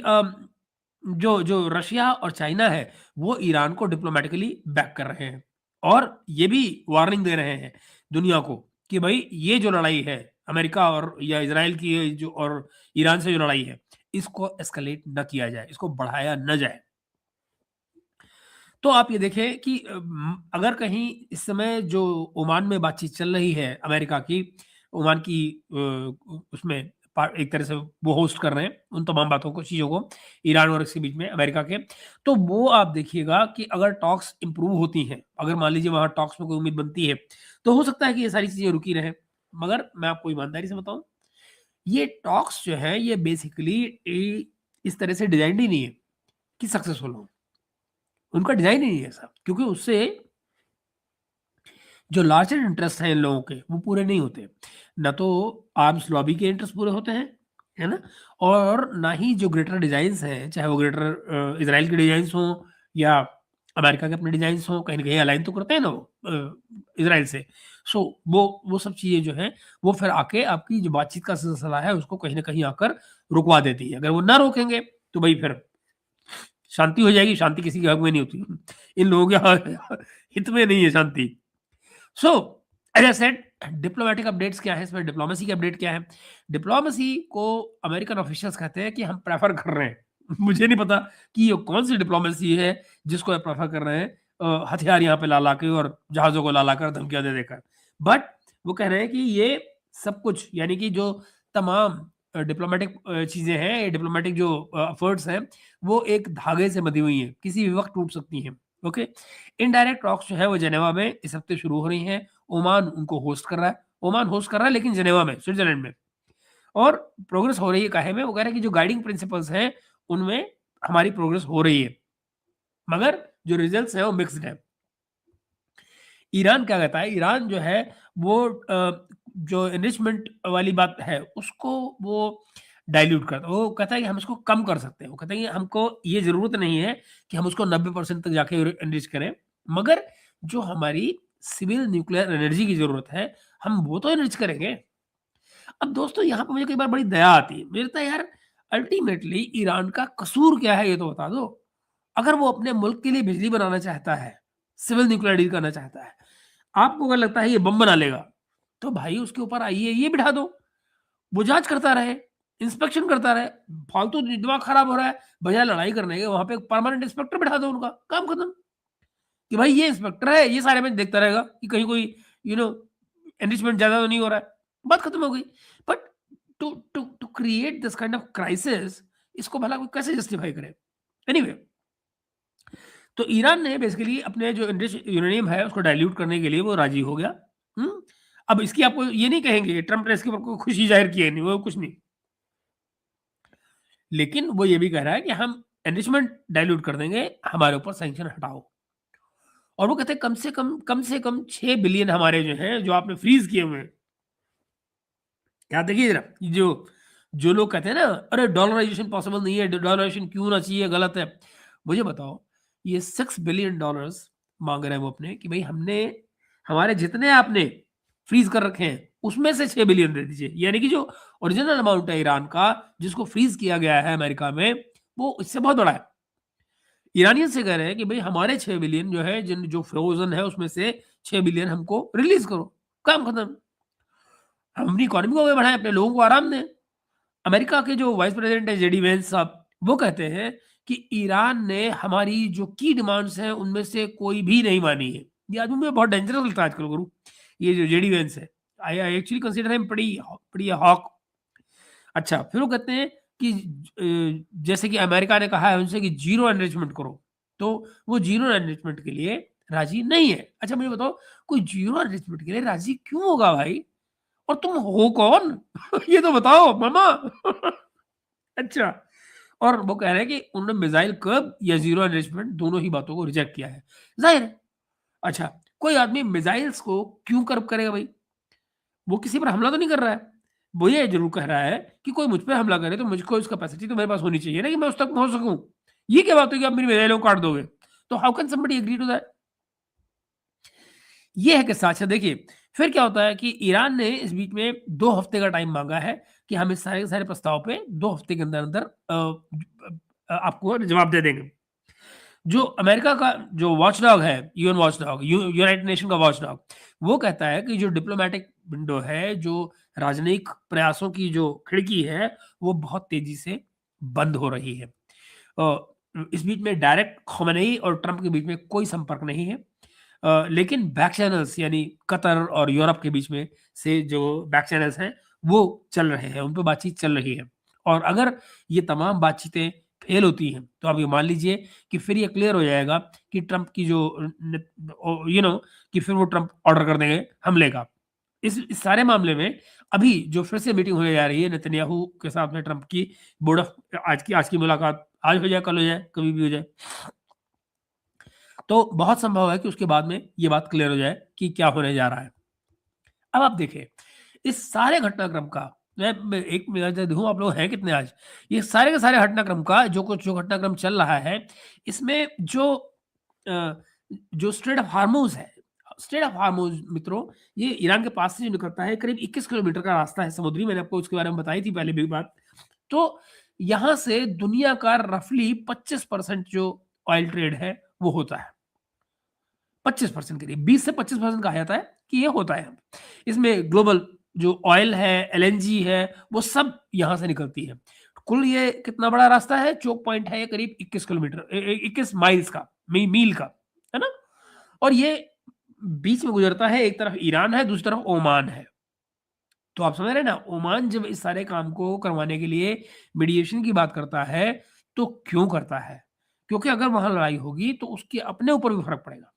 जो जो रशिया और चाइना है वो ईरान को डिप्लोमेटिकली बैक कर रहे हैं और ये भी वार्निंग दे रहे हैं दुनिया को कि भाई ये जो लड़ाई है अमेरिका और या इसराइल की ये जो और ईरान से जो लड़ाई है इसको एस्केलेट न किया जाए, इसको बढ़ाया न जाए। तो आप ये देखें कि अगर कहीं इस समय जो ओमान में बातचीत चल रही है अमेरिका की, ओमान की उसमें एक तरह से वो होस्ट कर रहे हैं उन तमाम बातों को, चीज़ों को, ईरान और इसके बीच में अमेरिका के। तो वो आप देखिएगा कि अगर टॉक्स इंप्रूव होती हैं, अगर मान लीजिए वहाँ टॉक्स में कोई उम्मीद बनती है, तो हो सकता है कि ये सारी चीज़ें रुकी रहें। मगर मैं आपको ईमानदारी से बताऊँ, ये टॉक्स जो है ये बेसिकली इस तरह से डिज़ाइन्ड ही नहीं है कि सक्सेसफुल हो। उनका डिज़ाइन ही नहीं है ऐसा, क्योंकि उससे जो लार्जर इंटरेस्ट हैं इन लोगों के, वो पूरे नहीं होते। ना तो आर्म्स लॉबी के इंटरेस्ट पूरे होते हैं, है ना? और ना ही जो ग्रेटर डिज़ाइन्स हैं, चाहे वो ग्रेटर इज़राइल के डिज़ाइन्स हों या अमेरिका के अपने डिज़ाइन्स हों, कहीं न कहीं अलाइन तो करते हैं ना वो इज़राइल से। सो वो सब चीज़ें जो हैं, वो फिर आके आपकी जो बातचीत का सिलसिला है, उसको कहीं न कहीं आकर रुकवा देती है। अगर वो ना रोकेंगे, तो भई फिर शांति हो जाएगी। शांति किसी के हक में नहीं होती। इन लोगों के हित में नहीं है शांति। So as I said, diplomatic updates क्या है इसमें, डिप्लोमेसी की अपडेट क्या है? डिप्लोमेसी को अमेरिकन ऑफिशियल्स कहते हैं कि हम प्रेफर कर रहे हैं। मुझे नहीं पता कि ये कौन-सी डिप्लोमेसी है जिसको ये प्रेफर कर रहे हैं, हथियार यहाँ पे ला-ला के और जहाज़ों को ला-ला कर, धमकियाँ दे देकर। बट वो कह रहे हैं कि ये सब कुछ, यानी कि जो तमाम डिप्लोमैटिक चीज़ें हैं, डिप्लोमैटिक जो एफर्ट्स हैं, वो एक धागे से बंधी हुई हैं, किसी भी वक़्त टूट सकती हैं। ओके? इनडायरेक्ट टॉक्स जो है वो जेनेवा में इस हफ्ते शुरू हो रही हैं। ओमान उनको होस्ट कर रहा है। ओमान होस्ट कर रहा है लेकिन जेनेवा में, स्विट्ज़रलैंड में। और प्रोग्रेस हो रही है काहे में? वो कह रहे हैं कि जो गाइडिंग प्रिंसिपल्स हैं, उनमें हमारी प्रोग्रेस हो रही है। मगर जो रिजल्ट्स हैं वो मिक्स्ड हैं। ईरान क्या कहता है? ईरान जो है वो जो एनरिचमेंट वाली बात है उसको वो डाइल्यूट करता है। वो कहता है कि हम इसको कम कर सकते हैं। वो कहता है कि हमको ये ज़रूरत नहीं है कि हम उसको 90% तक जाके एनरिच करें। मगर जो हमारी सिविल न्यूक्लियर एनर्जी की ज़रूरत है, हम वो तो एनरिच करेंगे। अब दोस्तों यहाँ पे मुझे कई बार बड़ी दया आती है। मुझे लगता है यार अल्टीमेटली ईरान का कसूर क्या है ये तो बता दो। अगर वो अपने मुल्क के लिए बिजली बनाना चाहता है, सिविल न्यूक्लियर डील करना चाहता है, आपको अगर लगता है ये बम बना लेगा, तो भाई उसके ऊपर आईएईए बिठा दो। वो जाँच करता रहे, इंस्पेक्शन करता रहे। फालतू दिमाग खराब हो रहा है, बजाय लड़ाई करने के वहाँ पे एक परमानेंट इंस्पेक्टर बिठा दो उनका, काम खत्म। कि भाई ये इंस्पेक्टर है, ये सारे में देखता रहेगा कि कहीं कोई यू नो एनरिचमेंट ज़्यादा तो नहीं हो रहा है। बात खत्म हो गई। But to to to create this kind of crisis, इसको भला कोई कैसे जस्टिफाई करे? एनीवे, तो ईरान ने बेसिकली अपने जो एनरिच यूरेनियम है उसको डाइल्यूट करने के लिए वो राज़ी हो गया। हुँ? अब इसकी आपको ये नहीं कहेंगे ट्रम्प ने इसके ऊपर कोई खुशी ज़ाहिर की है नहीं, वो कुछ नहीं। लेकिन वो ये भी कह रहा है कि हम एनरिचमेंट डाइल्यूट कर देंगे, हमारे ऊपर सैंक्शन हटाओ। और वो कहते हैं कम से कम 6 बिलियन हमारे जो हैं, जो आपने फ्रीज़ किए हुए हैं। यहाँ देखिए ज़रा, जो जो लोग कहते हैं ना, अरे डॉलराइजेशन पॉसिबल नहीं है, डॉलराइजेशन क्यों ना चाहिए, गलत है। मुझे बताओ, ये $6 बिलियन मांग रहे हैं वो अपने, कि भाई हमने, हमारे जितने आपने फ्रीज कर रखे हैं उसमें से 6 बिलियन दे दीजिए। यानी कि जो ओरिजिनल अमाउंट है ईरान का, जिसको फ्रीज किया गया है अमेरिका में, वो इससे बहुत बड़ा है। ईरानियन से कह रहे हैं कि भाई हमारे 6 बिलियन जो है, जिन जो फ्रोजन है उसमें से 6 बिलियन हमको रिलीज करो, काम खत्म। हम अपनी इकोनॉमी को आगे बढ़ाएं, अपने लोगों को आराम दें। अमेरिका के जो वाइस प्रेसिडेंट है जेडी वेंस साहब, वो कहते हैं कि ईरान ने हमारी जो की डिमांड्स हैं उनमें से कोई भी नहीं मानी है। ये आदमी मुझे बहुत डेंजरस लगता है आजकल गुरु, ये जो जेडी वेंस है। I actually consider him pretty hawk. अच्छा, फिर वो कहते हैं कि जैसे कि अमेरिका ने कहा है उनसे कि जीरो एनरिचमेंट करो, तो वो जीरो एनरिचमेंट के लिए राजी नहीं है। अच्छा मुझे बताओ, कोई जीरो एनरिचमेंट के लिए राजी क्यों होगा भाई? और तुम हो कौन? ये तो बताओ मामा। अच्छा, और वो कह रहे हैं कि उन्होंने मिसाइल कर्व या जीरो एनरिचमेंट दोनों ही बातों को रिजेक्ट किया है। जाहिर है। अच्छा, कोई आदमी मिसाइल्स को क्यों कर्व करेगा भाई? वो किसी पर हमला तो नहीं कर रहा है। वो ये ज़रूर कह रहा है कि कोई मुझ पे हमला करे तो मुझको इस कैपेसिटी तो मेरे पास होनी चाहिए ना, कि मैं उस तक पहुँच सकूँ। ये क्या बात हुई कि आप मेरी मिसाइलों को काट दोगे? तो how can somebody agree to that? ये है किस्सा। अच्छा देखिए, फिर क्या होता है कि ईरान ने इस बीच में 2 हफ्ते का टाइम माँगा है कि हम इस सारे के सारे प्रस्ताव पे 2 हफ्ते के अंदर-अंदर आपको जवाब दे देंगे। जो अमेरिका का जो वॉचडॉग है, यूएन वॉचडॉग, यूनाइटेड नेशन का वॉचडॉग, वो कहता है कि जो डिप्लोमैटिक विंडो है, जो राजनयिक प्रयासों की जो खिड़की है, वो बहुत तेज़ी से बंद हो रही है। इस बीच में डायरेक्ट ख़ामेनेई और ट्रंप के बीच में कोई संपर्क नहीं है। लेकिन बैक चैनल्स, यानी कतर और यूरोप के बीच में से जो बैक चैनल्स हैं, वो चल रहे हैं, उन पे बातचीत चल रही है। और अगर ये तमाम बातचीतें फेल होती हैं, तो आप ये मान लीजिए कि फिर ये क्लियर हो जाएगा कि ट्रंप की जो कि फिर वो ट्रंप ऑर्डर कर देंगे हमले का। इस सारे मामले में अभी जो फिर से मीटिंग होने जा रही है नेतन्याहू के साथ में ट्रंप की, बोर्ड ऑफ आज की मुलाकात, आज हो जाए, कल हो जाए, कभी भी हो जाए। तो बहुत संभव है कि उसके बाद में ये बात क्लियर हो जाए कि क्या होने जा रहा है। अब आप देखिए, इस सारे घटनाक्रम का, मैं एक मिनट देखूँ आप लोग हैं कितने आज? ये सारे के सारे घटनाक्रम का जो घटनाक्रम चल रहा है, इसमें अ, जो स्ट्रेट ऑफ हार्मूज़ है, स्ट्रेट ऑफ हार्मूज़ मित्रों, ये ईरान के पास से जो निकलता है, करीब 21 किलोमीटर का रास्ता है समुद्री, मैंने आपको उसके बारे में बताई थी पहले भी बात। तो यहाँ से दुनिया का रफली 25% जो ऑयल ट्रेड है, वो होता है। 25% के लिए 20 से 25% कहा जाता है कि ये होता है। इसमें ग्लोबल जो ऑयल है, एलएनजी है, वो सब यहाँ से निकलती है। कुल ये कितना बड़ा रास्ता है? चोक पॉइंट है ये करीब 21 किलोमीटर 21 माइल्स का, मील का, है ना? और ये बीच में गुजरता है, एक तरफ ईरान है, दूसरी तरफ ओमान है। तो आप समझ रहे हैं ना, ओमान जब इस सारे काम को करवाने के लिए मीडिएशन की बात करता है, तो क्यों करता है? क्योंकि अगर वहाँ लड़ाई होगी तो उसके अपने ऊपर भी फ़र्क पड़ेगा।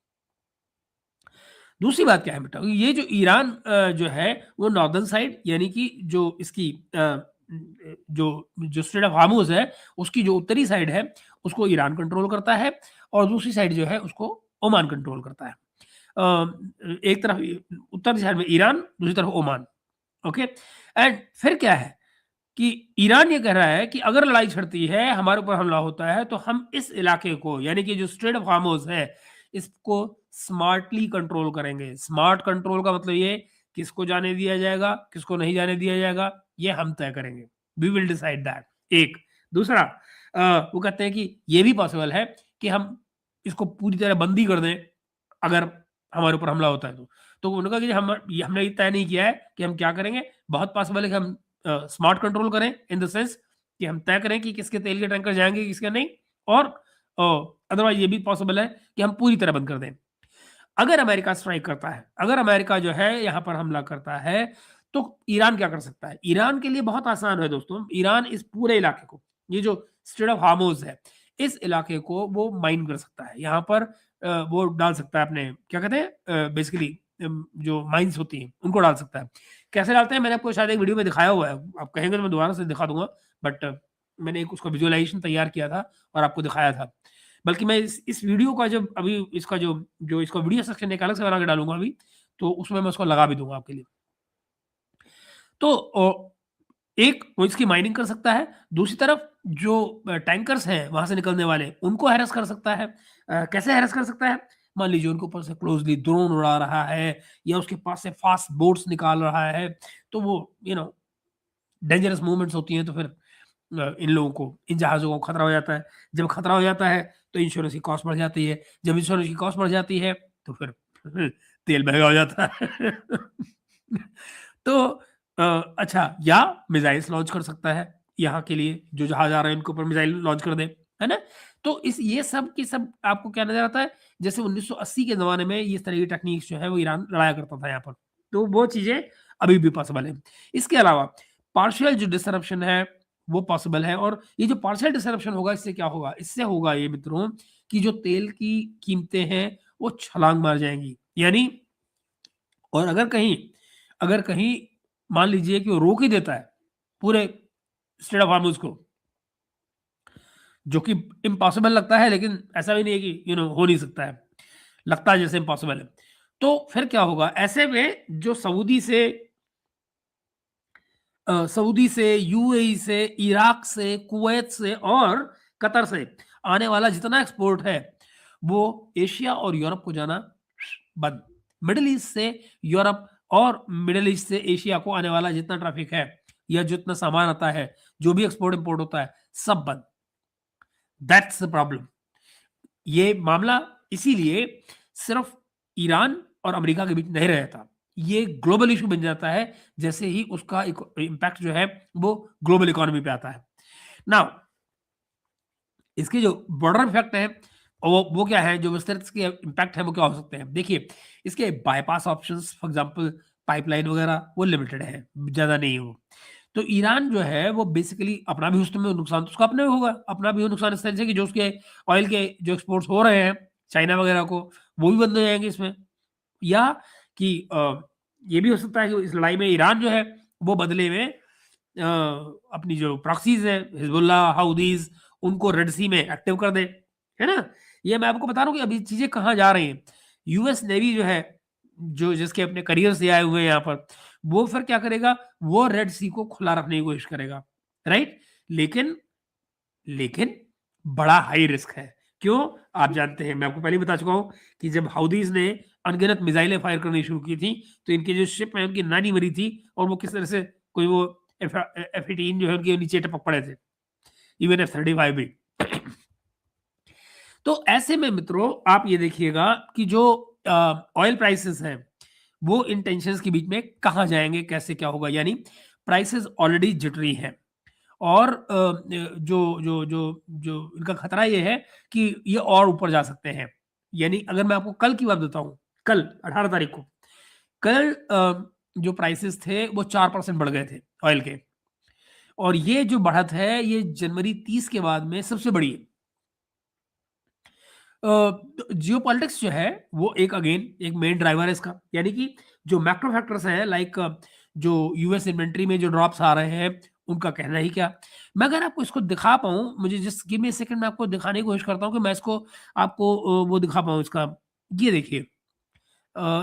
दूसरी बात क्या है बेटा, ये जो ईरान जो है वो नॉर्दर्न साइड, यानी कि जो इसकी जो जो स्ट्रेट ऑफ हार्मूज़ है, उसकी जो उत्तरी साइड है, उसको ईरान कंट्रोल करता है, और दूसरी साइड जो है उसको ओमान कंट्रोल करता है। एक तरफ उत्तरी साइड में ईरान, दूसरी तरफ ओमान। ओके, एंड फिर क्या है कि ईरान ये कह रहा है कि अगर लड़ाई छिड़ती है, हमारे ऊपर हमला होता है, तो हम इस इलाके को, यानी कि जो स्ट्रेट ऑफ हार्मूज़ है, इसको स्मार्टली कंट्रोल करेंगे। स्मार्ट कंट्रोल का मतलब ये, किसको जाने दिया जाएगा, किसको नहीं जाने दिया जाएगा, ये हम तय करेंगे। We will decide that. एक। दूसरा, वो कहते हैं कि ये भी पॉसिबल है कि हम इसको पूरी तरह बंद ही कर दें, अगर हमारे ऊपर हमला होता है तो। तो उन्होंने कहा कि हमने ये तय नहीं किया है कि हम क्या करेंगे। बहुत पॉसिबल है कि हम स्मार्ट कंट्रोल करें, इन द सेंस कि हम तय करें कि किसके तेल के टैंकर जाएँगे, किसके नहीं, और अदरवाइज़ ये भी पॉसिबल है कि हम पूरी तरह बंद कर दें। अगर अमेरिका स्ट्राइक करता है, अगर अमेरिका जो है यहाँ पर हमला करता है, तो ईरान क्या कर सकता है? ईरान के लिए बहुत आसान है दोस्तों। ईरान इस पूरे इलाके को, ये जो स्ट्रेट ऑफ हार्मूज़ है, इस इलाके को वो माइन कर सकता है। यहाँ पर वो डाल सकता है अपने, क्या कहते हैं, बेसिकली जो माइन्स होती हैं, उनको डाल सकता है। कैसे डालते हैं, मैंने आपको शायद एक वीडियो में दिखाया हुआ है। आप कहेंगे तो मैं दोबारा से दिखा दूँगा, बट मैंने एक उसका विजुअलाइज़ेशन तैयार किया था और आपको दिखाया था। बल्कि मैं इस वीडियो का जब अभी इसका जो जो इसका वीडियो सेक्शन एक अलग से बना के डालूँगा अभी, तो उसमें मैं उसको लगा भी दूँगा आपके लिए। तो एक वो इसकी माइनिंग कर सकता है, दूसरी तरफ जो टैंकर्स हैं वहाँ से निकलने वाले, उनको हैरेस कर सकता है। कैसे हैरेस कर सकता है? मान लीजिए उनके ऊपर से क्लोज़ली ड्रोन उड़ा रहा है या उसके पास से फास्ट बोट्स निकाल रहा है, तो वो डेंजरस मूवमेंट्स होती हैं, तो फिर इन लोगों को, इन जहाज़ों को खतरा हो जाता है। जब खतरा हो जाता है, तो इंश्योरेंस की कॉस्ट बढ़ जाती है। जब इंश्योरेंस की कॉस्ट बढ़ जाती है, तो फिर तेल महँगा हो जाता है। तो अच्छा, या मिसाइल्स लॉन्च कर सकता है यहाँ के लिए, जो जहाज आ रहे हैं उनके ऊपर मिसाइल लॉन्च कर दे, है ना? तो इस ये सब की सब आपको क्या नजर आता है, जैसे 1980 के जमाने में इस तरह की टेक्निक्स जो है वो ईरान लड़ाया करता था यहाँ पर, तो वो चीजें अभी भी पॉसिबल है। इसके अलावा पार्शियल जो डिसरप्शन है वो पॉसिबल है, और ये जो पार्शियल डिसरप्शन होगा इससे क्या होगा, इससे होगा ये मित्रों कि जो तेल की कीमतें हैं वो छलांग मार जाएंगी, यानी, और अगर कहीं मान लीजिए कि वो रोक ही देता है पूरे स्टेट ऑफ हार्मुज को, जो कि इम्पॉसिबल लगता है, लेकिन ऐसा भी नहीं है कि हो नहीं सकता है, लगता है जैसे इम्पॉसिबल है। तो फिर क्या होगा ऐसे में, जो सऊदी से, यूएई से, इराक से, कुवैत से और कतर से आने वाला जितना एक्सपोर्ट है वो एशिया और यूरोप को जाना बंद। मिडिल ईस्ट से यूरोप और मिडिल ईस्ट से एशिया को आने वाला जितना ट्रैफिक है या जितना सामान आता है, जो भी एक्सपोर्ट इंपोर्ट होता है, सब बंद। That's the problem. ये मामला इसीलिए सिर्फ ईरान और अमेरिका के बीच नहीं रहता, ये ग्लोबल इशू बन जाता है जैसे ही उसका इम्पैक्ट जो है वो ग्लोबल इकोनॉमी पे आता है। नाउ इसके जो बॉर्डर इफेक्ट है वो क्या है, जो विस्तृत के इम्पैक्ट है वो क्या हो सकते हैं, देखिए इसके bypass options for example pipeline वगैरह वो लिमिटेड है, ज़्यादा नहीं हो। तो ईरान जो है वो बेसिकली अपना भी उसमें नुकसान तो उसका अपने होगा, अपना भी नुकसान इस तरह से कि जो उसके ऑयल के जो एक्सपोर्ट्स हो रहे हैं चाइना वगैरह को, वो भी बंद हो जाएंगे इसमें। या कि ये भी हो सकता है कि इस लड़ाई में ईरान जो है वो बदले में अपनी जो प्रॉक्सीज है हिजबुल्लाह, हाउदीज, उनको रेड सी में एक्टिव कर दे, है ना? ये मैं आपको बता रहा हूँ कि अभी चीजें कहाँ जा रही हैं। यूएस नेवी जो है, जो जिसके अपने करियर से आए हुए हैं यहाँ पर, वो फिर क्या करेगा, वो रेड सी को खुला रखने की कोशिश करेगा, राइट? लेकिन लेकिन बड़ा हाई रिस्क है। क्यों? आप जानते हैं, मैं आपको पहले ही बता चुका हूँ कि जब हाउदीज ने अनगिनत मिसाइलें फायर करनी शुरू की थी, तो इनकी जो शिप है उनकी नानी मरी थी, और वो किस तरह से कोई वो F-18 जो है उनके नीचे टपक पड़े थे, इवन F-35 भी। तो ऐसे में मित्रों आप ये देखिएगा कि जो ऑयल प्राइसेस हैं वो इन टेंशंस के बीच में कहाँ जाएंगे, कैसे क्या होगा, यानी प्राइसेस ऑलरेडी जिटरी हैं, और जो जो जो जो इनका खतरा ये है कि ये और ऊपर जा सकते हैं। यानी अगर मैं आपको कल की बात बताऊं, कल 18 तारीख को, कल जो प्राइसेस थे वो 4% बढ़ गए थे ऑयल के, और ये जो बढ़त है ये जनवरी 30 के बाद में सबसे बड़ी है। जियो पॉलिटिक्स जो है वो एक मेन ड्राइवर है इसका, यानी कि जो मैक्रो फैक्टर्स हैं लाइक जो यूएस इन्वेंट्री में जो ड्रॉप्स आ रहे हैं उनका कहना ही क्या। मैं अगर आपको इसको दिखा पाऊं, मुझे just give me a second, मैं आपको दिखाने की कोशिश करता हूं कि मैं इसको आपको वो दिखा पाऊं इसका। ये देखिए,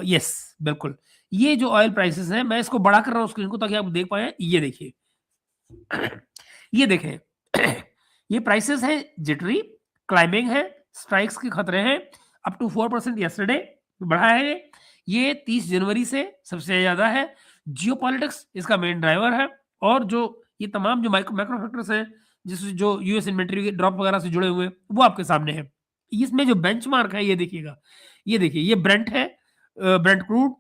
यस, बिल्कुल, ये जो ऑयल प्राइसेस हैं, मैं इसको बड़ा कर रहा हूँ स्क्रीन को ताकि आप देख पाए। ये देखिए, ये देखें, ये प्राइसेस हैं जिटरी, क्लाइंबिंग है, स्ट्राइक्स के खतरे हैं, अप टू 4% यस्टरडे बढ़ा है ये 30 जनवरी से सबसे ज्यादा है। जियोपॉलिटिक्स इसका मेन ड्राइवर है, और जो ये तमाम जो मैक्रो फैक्टर्स हैं जिस जो यूएस इन्वेंटरी के ड्रॉप वगैरह से जुड़े हुए हैं वो आपके सामने है। इसमें जो बेंचमार्क है ये देखिएगा, ये देखिए, ये ब्रेंट है, ब्रेंट क्रूड,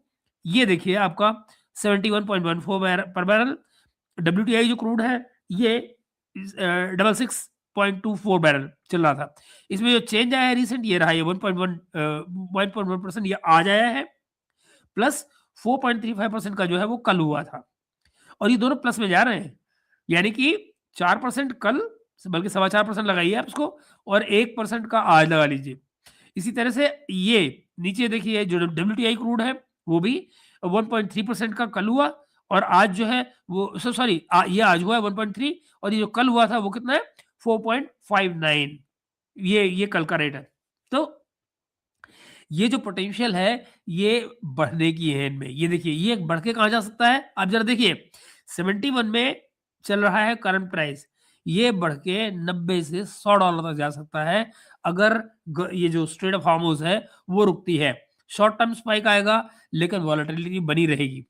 ये देखिए आपका 71.14 पर बैरल। डब्ल्यूटीआई जो क्रूड है ये 66.24 बैरल चल रहा था। इसमें जो चेंज आया है रिसेंट, ये रहा, ये 1.1% ये आज आया है, प्लस 4.35% का जो है वो कल हुआ था, और ये दोनों प्लस में जा रहे हैं, यानी कि 4% कल, बल्कि 4.25% लगाइए आप इसको, और 1% का आज लगा लीजिए। इसी तरह से ये नीचे देखिए जो डब्ल्यूटीआई क्रूड है वो भी 1.3% का कल हुआ, और आज जो है वो सॉरी ये आज हुआ है 1.3, और ये जो कल हुआ था वो कितना है 4.59, ये कल का रेट है। तो ये जो पोटेंशियल है ये बढ़ने की है इनमें, ये देखिए ये बढ़ के कहाँ जा सकता है, आप जरा देखिए 71 में चल रहा है करंट प्राइस, ये बढ़ के 90 से $100 तक जा सकता है अगर ये जो स्ट्रेट ऑफ हार्मोज है वो रुकती है। शॉर्ट टर्म स्पाइक आएगा लेकिन वॉलेटिलिटी बनी रहेगी।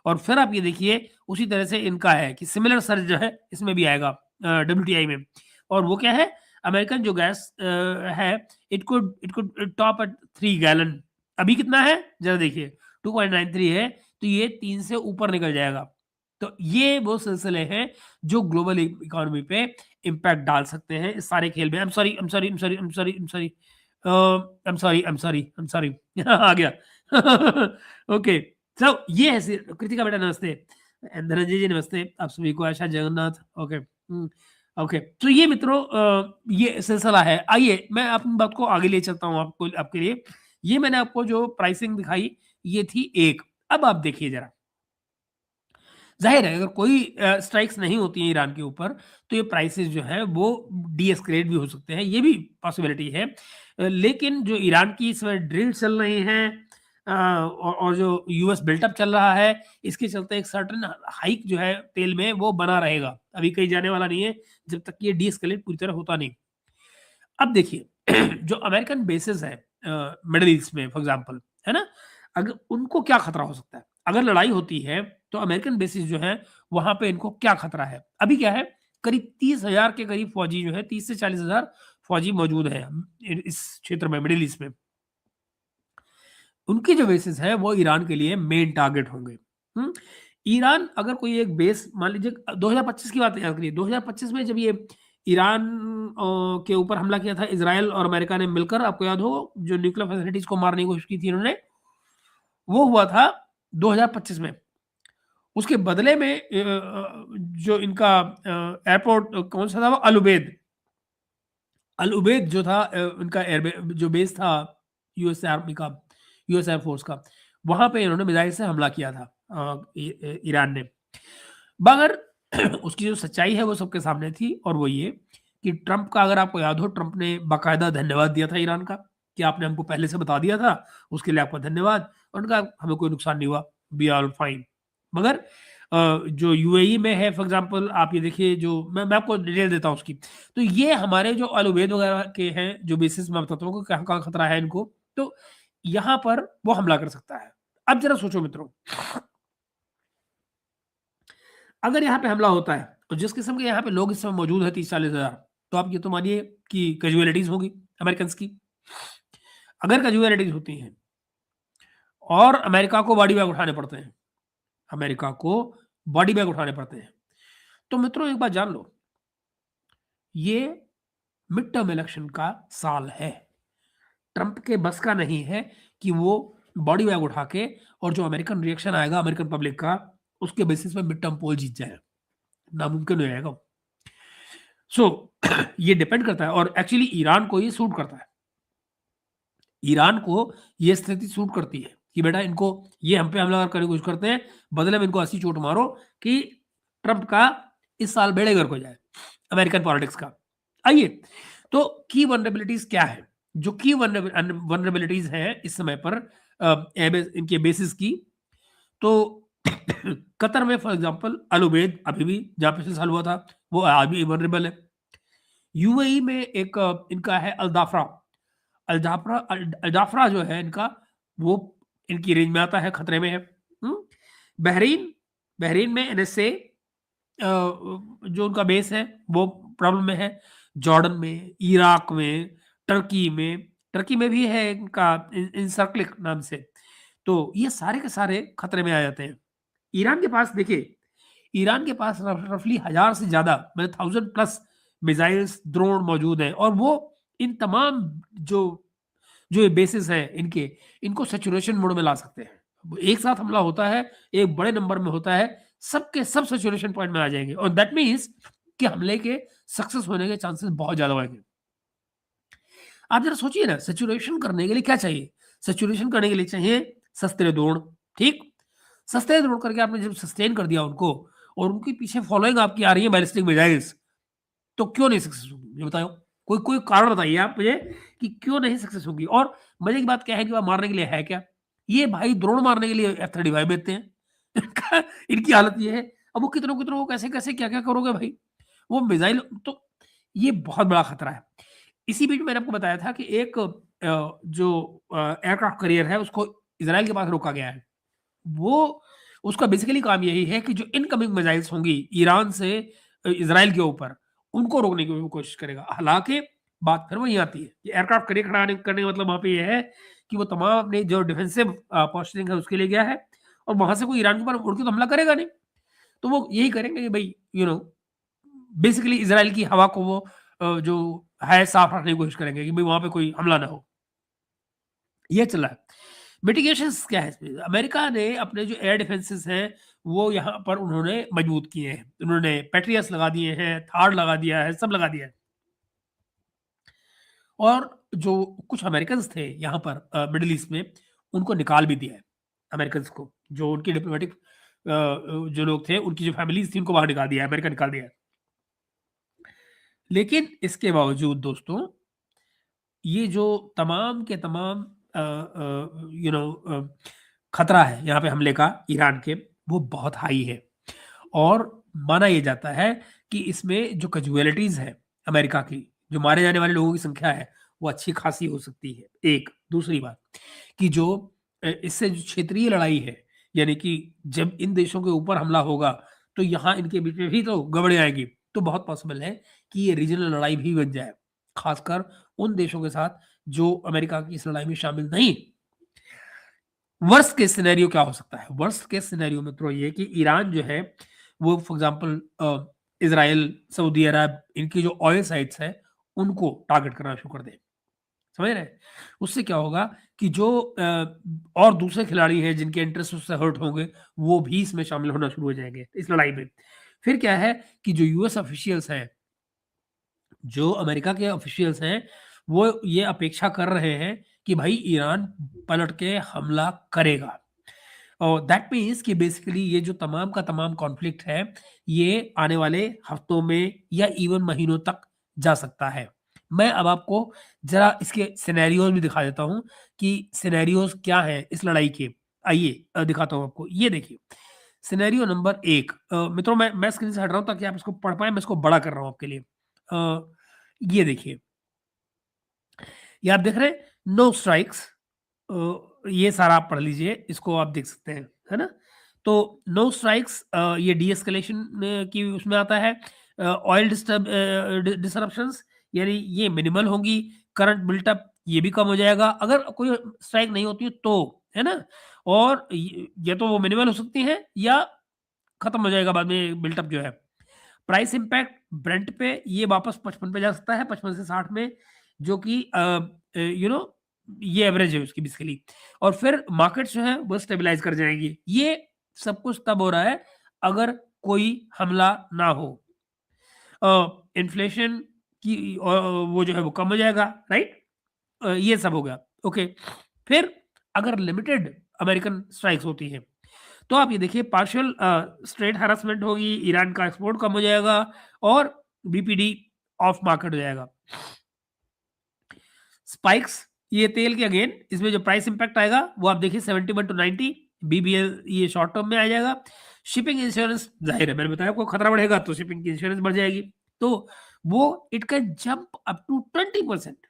और फिर आप ये देखिए उसी तरह से इनका है कि सिमिलर सर्ज जो है इसमें भी आएगा डब्ल्यूटीआई में। और वो क्या है, अमेरिकन जो गैस है it could top at 3 gallon. अभी कितना है जरा देखिए 2.93 है, तो ये 3 से ऊपर निकल जाएगा। तो ये वो सिलसिले हैं जो ग्लोबल इकोनॉमी पे इम्पैक्ट डाल सकते हैं इस सारे खेल में। I am sorry I am sorry I am sorry I am sorry I am sorry I am sorry I am sorry I am sorry आ गया ओके। सो ये है कृतिका बेटा नमस्ते, धनंजय जी नमस्ते, आप सभी को आशा जगन्नाथ। ओके ओके, तो ये मित्रों ये सिलसिला है। आइए मैं अपनी बात को आगे ले चलता हूँ आपको आपके लिए। ये मैंने आपको जो प्राइसिंग दिखाई ये थी एक। अब आप देखिए जरा, जाहिर है अगर कोई स्ट्राइक्स नहीं होती हैं ईरान के ऊपर तो ये प्राइसेस जो है वो डीएस्केलेट भी हो सकते हैं, ये भी पॉसिबिलिटी है। लेकिन जो ईरान की इसमें ड्रिल चल रही हैं और जो यूएस बिल्टअप चल रहा है, इसके चलते एक सर्टन हाइक जो है तेल में वो बना रहेगा, अभी कहीं जाने वाला नहीं है जब तक ये डीएस्केलेट पूरी तरह होता नहीं। अब देखिए जो अमेरिकन बेसिस है मिडिल ईस्ट में फॉर एग्जांपल, है ना, अगर उनको क्या खतरा हो सकता है अगर लड़ाई होती है, तो अमेरिकन बेसिस जो है वहां पे इनको क्या खतरा है। अभी क्या है, करीब 30,000 के करीब फौजी जो है, 30 से 40,000 फौजी मौजूद है इस क्षेत्र में, मिडिल ईस्ट में। उनकी जो बेसिस है वो ईरान के लिए मेन टारगेट होंगे। ईरान अगर कोई एक बेस मान लीजिए 2025 की बात याद करिए, 2025 में जब ये ईरान के ऊपर हमला किया था इजराइल और अमेरिका ने मिलकर, आपको याद हो जो न्यूक्लियर फैसिलिटीज को मारने की कोशिश की थी इन्होंने, वो हुआ था 2025 में। उसके बदले में जो इनका एयरपोर्ट कौन सा था, वो अल उबैद, अल उबैद जो था इनका जो बेस था यूएस आर्मी का, यूएस एयरफोर्स का, वहां पे इन्होंने मिसाइल से हमला किया था ईरान ने। मगर उसकी जो सच्चाई है वो सबके सामने थी, और वो ये कि ट्रंप का, अगर आपको याद हो, ट्रंप ने बाकायदा धन्यवाद दिया था ईरान का कि आपने हमको पहले से बता दिया था, उसके लिए आपका धन्यवाद, और उनका हमें कोई नुकसान नहीं हुआ, बी ऑल फाइन। मगर जो यूएई में है फॉर एग्जांपल, आप ये देखिए, जो मैं आपको डिटेल देता हूँ उसकी, तो ये हमारे जो अल उबैद वगैरह के हैं जो बेसिस में बताता हूँ कहाँ कहाँ खतरा है इनको, तो यहाँ पर वो हमला कर सकता है। अब जरा सोचो मित्रों, अगर यहाँ पे हमला होता है और जिस किस्म के यहाँ पे लोग इस समय मौजूद है 30-40,000, तो आप ये तो मानिए कि कैजुअलिटीज होगी अमेरिकन की। अगर कैजुअलिटीज होती हैं और अमेरिका को बॉडी बैग उठाने पड़ते हैं, अमेरिका को बॉडी बैग उठाने पड़ते हैं, तो मित्रों एक बात जान लो, ये मिड टर्म इलेक्शन का साल है। ट्रंप के बस का नहीं है कि वो बॉडी बैग उठा के, और जो अमेरिकन रिएक्शन आएगा अमेरिकन पब्लिक का, उसके बेसिस पे मिड टर्म पोल जीत जाए, नामुमकिन हो जाएगा। सो ये डिपेंड करता है, और एक्चुअली ईरान को ये सूट करता है, ईरान को ये स्थिति सूट करती है कि बेटा इनको, ये हम पे हमला करने की कोशिश करते हैं, बदले में इनको ऐसी चोट मारो कि ट्रंप का इस साल बेड़े गर्क हो जाए अमेरिकन पॉलिटिक्स का। आइए, तो की वनरेबिलिटीज क्या है, जो की वनरेबिलिटीज हैं इस समय पर इनके बेसिस की, तो कतर में फॉर एग्जांपल अल उबैद अभी भी, जहां पिछले साल हुआ था, वो आज भी वनरेबल है। यूएई में एक इनका है अल जाफरा जो है इनका, वो इनकी रेंज में आता है, खतरे में है। बहरीन, बहरीन में एनएसए जो उनका बेस है वो प्रॉब्लम में है। जॉर्डन में, इराक में, टर्की में भी है इनका इंसर्क्लिक नाम से। तो ये सारे के सारे खतरे में आ जाते हैं। ईरान के पास देखिए, ईरान के पास रफली 1000 से ज्यादा, मतलब 1000+ मिसाइल्स, ड्रोन मौजूद हैं, और वो इन तमाम जो जो ये बेसिस है इनके, इनको सैचुरेशन मोड में ला सकते हैं। एक साथ हमला होता है, एक बड़े नंबर में होता है, सबके सब सैचुरेशन पॉइंट में आ जाएंगे, और दैट मीन्स कि हमले के सक्सेस होने के चांसेस बहुत ज्यादा होंगे। आप जरा सोचिए ना, सैचुरेशन करने के लिए क्या चाहिए, सैचुरेशन करने के लिए चाहिए सस्ते ड्रोन, ठीक, सस्ते ड्रोन करके आपने जब सस्टेन कर दिया उनको, और उनके पीछे फॉलोइंग आपकी आ रही है बैलिस्टिक मिसाइल्स, तो क्यों नहीं सक्सेस होगी, ये बताओ, कोई कोई कारण बताइए आप मुझे कि क्यों नहीं सक्सेस होगी। और मजे की बात क्या है कि वह मारने के लिए है क्या, ये भाई ड्रोन मारने के लिए F-35 बेचते हैं इनकी हालत ये है। अब वो कितनों कितनों को कैसे कैसे क्या क्या करोगे भाई, वो मिसाइल तो ये बहुत बड़ा खतरा है। इसी बीच मैंने आपको बताया था कि एक जो एयरक्राफ्ट कैरियर है उसको इजराइल के पास रोका गया है। वो उसका बेसिकली काम यही है कि जो इनकमिंग मिसाइल्स होंगी ईरान से इज़राइल के ऊपर, उनको रोकने की वो कोशिश करेगा। हालाँकि बात फिर वहीं आती है कि एयरक्राफ्ट कैरियर खड़ा करने का मतलब वहाँ पे ये है कि वो तमाम अपने जो डिफेंसिव पोस्चरिंग है उसके लिए गया है और वहाँ से कोई ईरान के ऊपर उड़ के तो हमला करेगा नहीं। तो वो यही करेंगे कि भई बेसिकली इज़राइल की हवा को वो जो है साफ रखने की कोशिश करेंगे कि भई वहाँ पे कोई हमला ना हो। ये चल रहा है। मिटिगेशंस क्या है इसमें? अमेरिका ने अपने जो एयर डिफेंसेस हैं, वो यहाँ पर उन्होंने मजबूत किए हैं। उन्होंने पैट्रियट्स लगा दिए हैं, थाड लगा दिया है, सब लगा दिया है। और जो कुछ अमेरिकन्स थे यहाँ पर मिडल ईस्ट में, उनको निकाल भी दिया है, अमेरिकन्स को। जो उनके डिप्लोमैटिक जो लोग थे, उनकी जो फैमिलीज़ थी, उनको बाहर निकाल दिया है, अमेरिका निकाल दिया है। लेकिन इसके बावजूद दोस्तों, ये जो तमाम के तमाम खतरा है यहाँ पे हमले का ईरान के, वो बहुत हाई है। और माना ये जाता है कि इसमें जो कैजुअलिटीज़ है अमेरिका की, जो मारे जाने वाले लोगों की संख्या है, वो अच्छी खासी हो सकती है, एक। दूसरी बात कि जो इससे जो क्षेत्रीय लड़ाई है, यानी कि जब इन देशों के ऊपर हमला होगा, तो यहाँ इनके बीच में भी तो गड़बड़े आएँगी। तो बहुत पॉसिबल है कि ये रीजनल लड़ाई भी बन जाए, खासकर उन देशों के साथ जो अमेरिका की इस लड़ाई में शामिल नहीं। वर्स्ट केस सिनेरियो क्या हो सकता है? वर्स्ट केस सिनेरियो में तो ये है कि ईरान जो है, वो फॉर एग्ज़ाम्पल इज़राइल, सऊदी अरब, इनकी जो ऑयल साइट्स हैं, उनको टारगेट करना शुरू कर दे। समझ रहे हैं? उससे क्या होगा कि जो और दूसरे खिलाड़ी हैं जिनके इंटरेस्ट उससे हर्ट होंगे, वो भी इसमें शामिल होना शुरू हो जाएँगे, इस लड़ाई में। फिर क्या है कि जो यूएस ऑफिशियल्स हैं, जो अमेरिका के ऑफिशियल्स हैं, वो ये अपेक्षा कर रहे हैं कि भाई ईरान पलट के हमला करेगा। और दैट मीन्स कि बेसिकली ये जो तमाम का तमाम कॉन्फ्लिक्ट है, ये आने वाले हफ्तों में या इवन महीनों तक जा सकता है। मैं अब आपको ज़रा इसके सिनेरियोज़ भी दिखा देता हूँ कि सिनेरियोज़ क्या हैं इस लड़ाई के। आइए दिखाता हूँ आपको। ये देखिए, सिनेरियो नंबर 1 मित्रों मैं स्क्रीन से हट रहा हूँ ताकि आप इसको पढ़ पाएँ, मैं इसको बड़ा कर रहा हूँ आपके लिए। ये देखिए, ये आप देख रहे हैं नो स्ट्राइक्स। ये सारा आप पढ़ लीजिए, इसको आप देख सकते हैं, है ना? तो नो स्ट्राइक्स ये डी-एस्केलेशन की उसमें आता है। ऑयल डिसरप्शंस यानी ये मिनिमल होंगी, करंट बिल्टअप ये भी कम हो जाएगा, अगर कोई स्ट्राइक नहीं होती है तो, है ना? और य या तो वो मिनिमल हो सकती हैं या खत्म हो जाएगा बाद में बिल्टअप जो है। प्राइस इम्पैक्ट ब्रेंट पे ये वापस 55 पे जा सकता है, 55 से 60 में, जो कि यू नो ये एवरेज है उसकी बेसिकली। और फिर मार्केट्स जो है वो स्टेबलाइज कर जाएंगी। ये सब कुछ तब हो रहा है अगर कोई हमला ना हो। इन्फ्लेशन की वो जो है वो कम हो जाएगा, राइट? ये सब हो गया। ओके, फिर अगर लिमिटेड अमेरिकन स्ट्राइक्स होती हैं, तो आप ये देखिए पार्शियल स्ट्रेट हैरेसमेंट होगी, ईरान का एक्सपोर्ट कम हो जाएगा और बीपीडी ऑफ मार्केट हो जाएगा। स्पाइक्स ये तेल के अगेन इसमें जो प्राइस इंपैक्ट आएगा वो आप देखिए 71 टू 90 बीबीएल ये शॉर्ट टर्म में आ जाएगा। शिपिंग इंश्योरेंस जाहिर है, मैंने बताया आपको खतरा बढ़ेगा तो शिपिंग की इंश्योरेंस बढ़ जाएगी। तो वो it can jump up to 20%।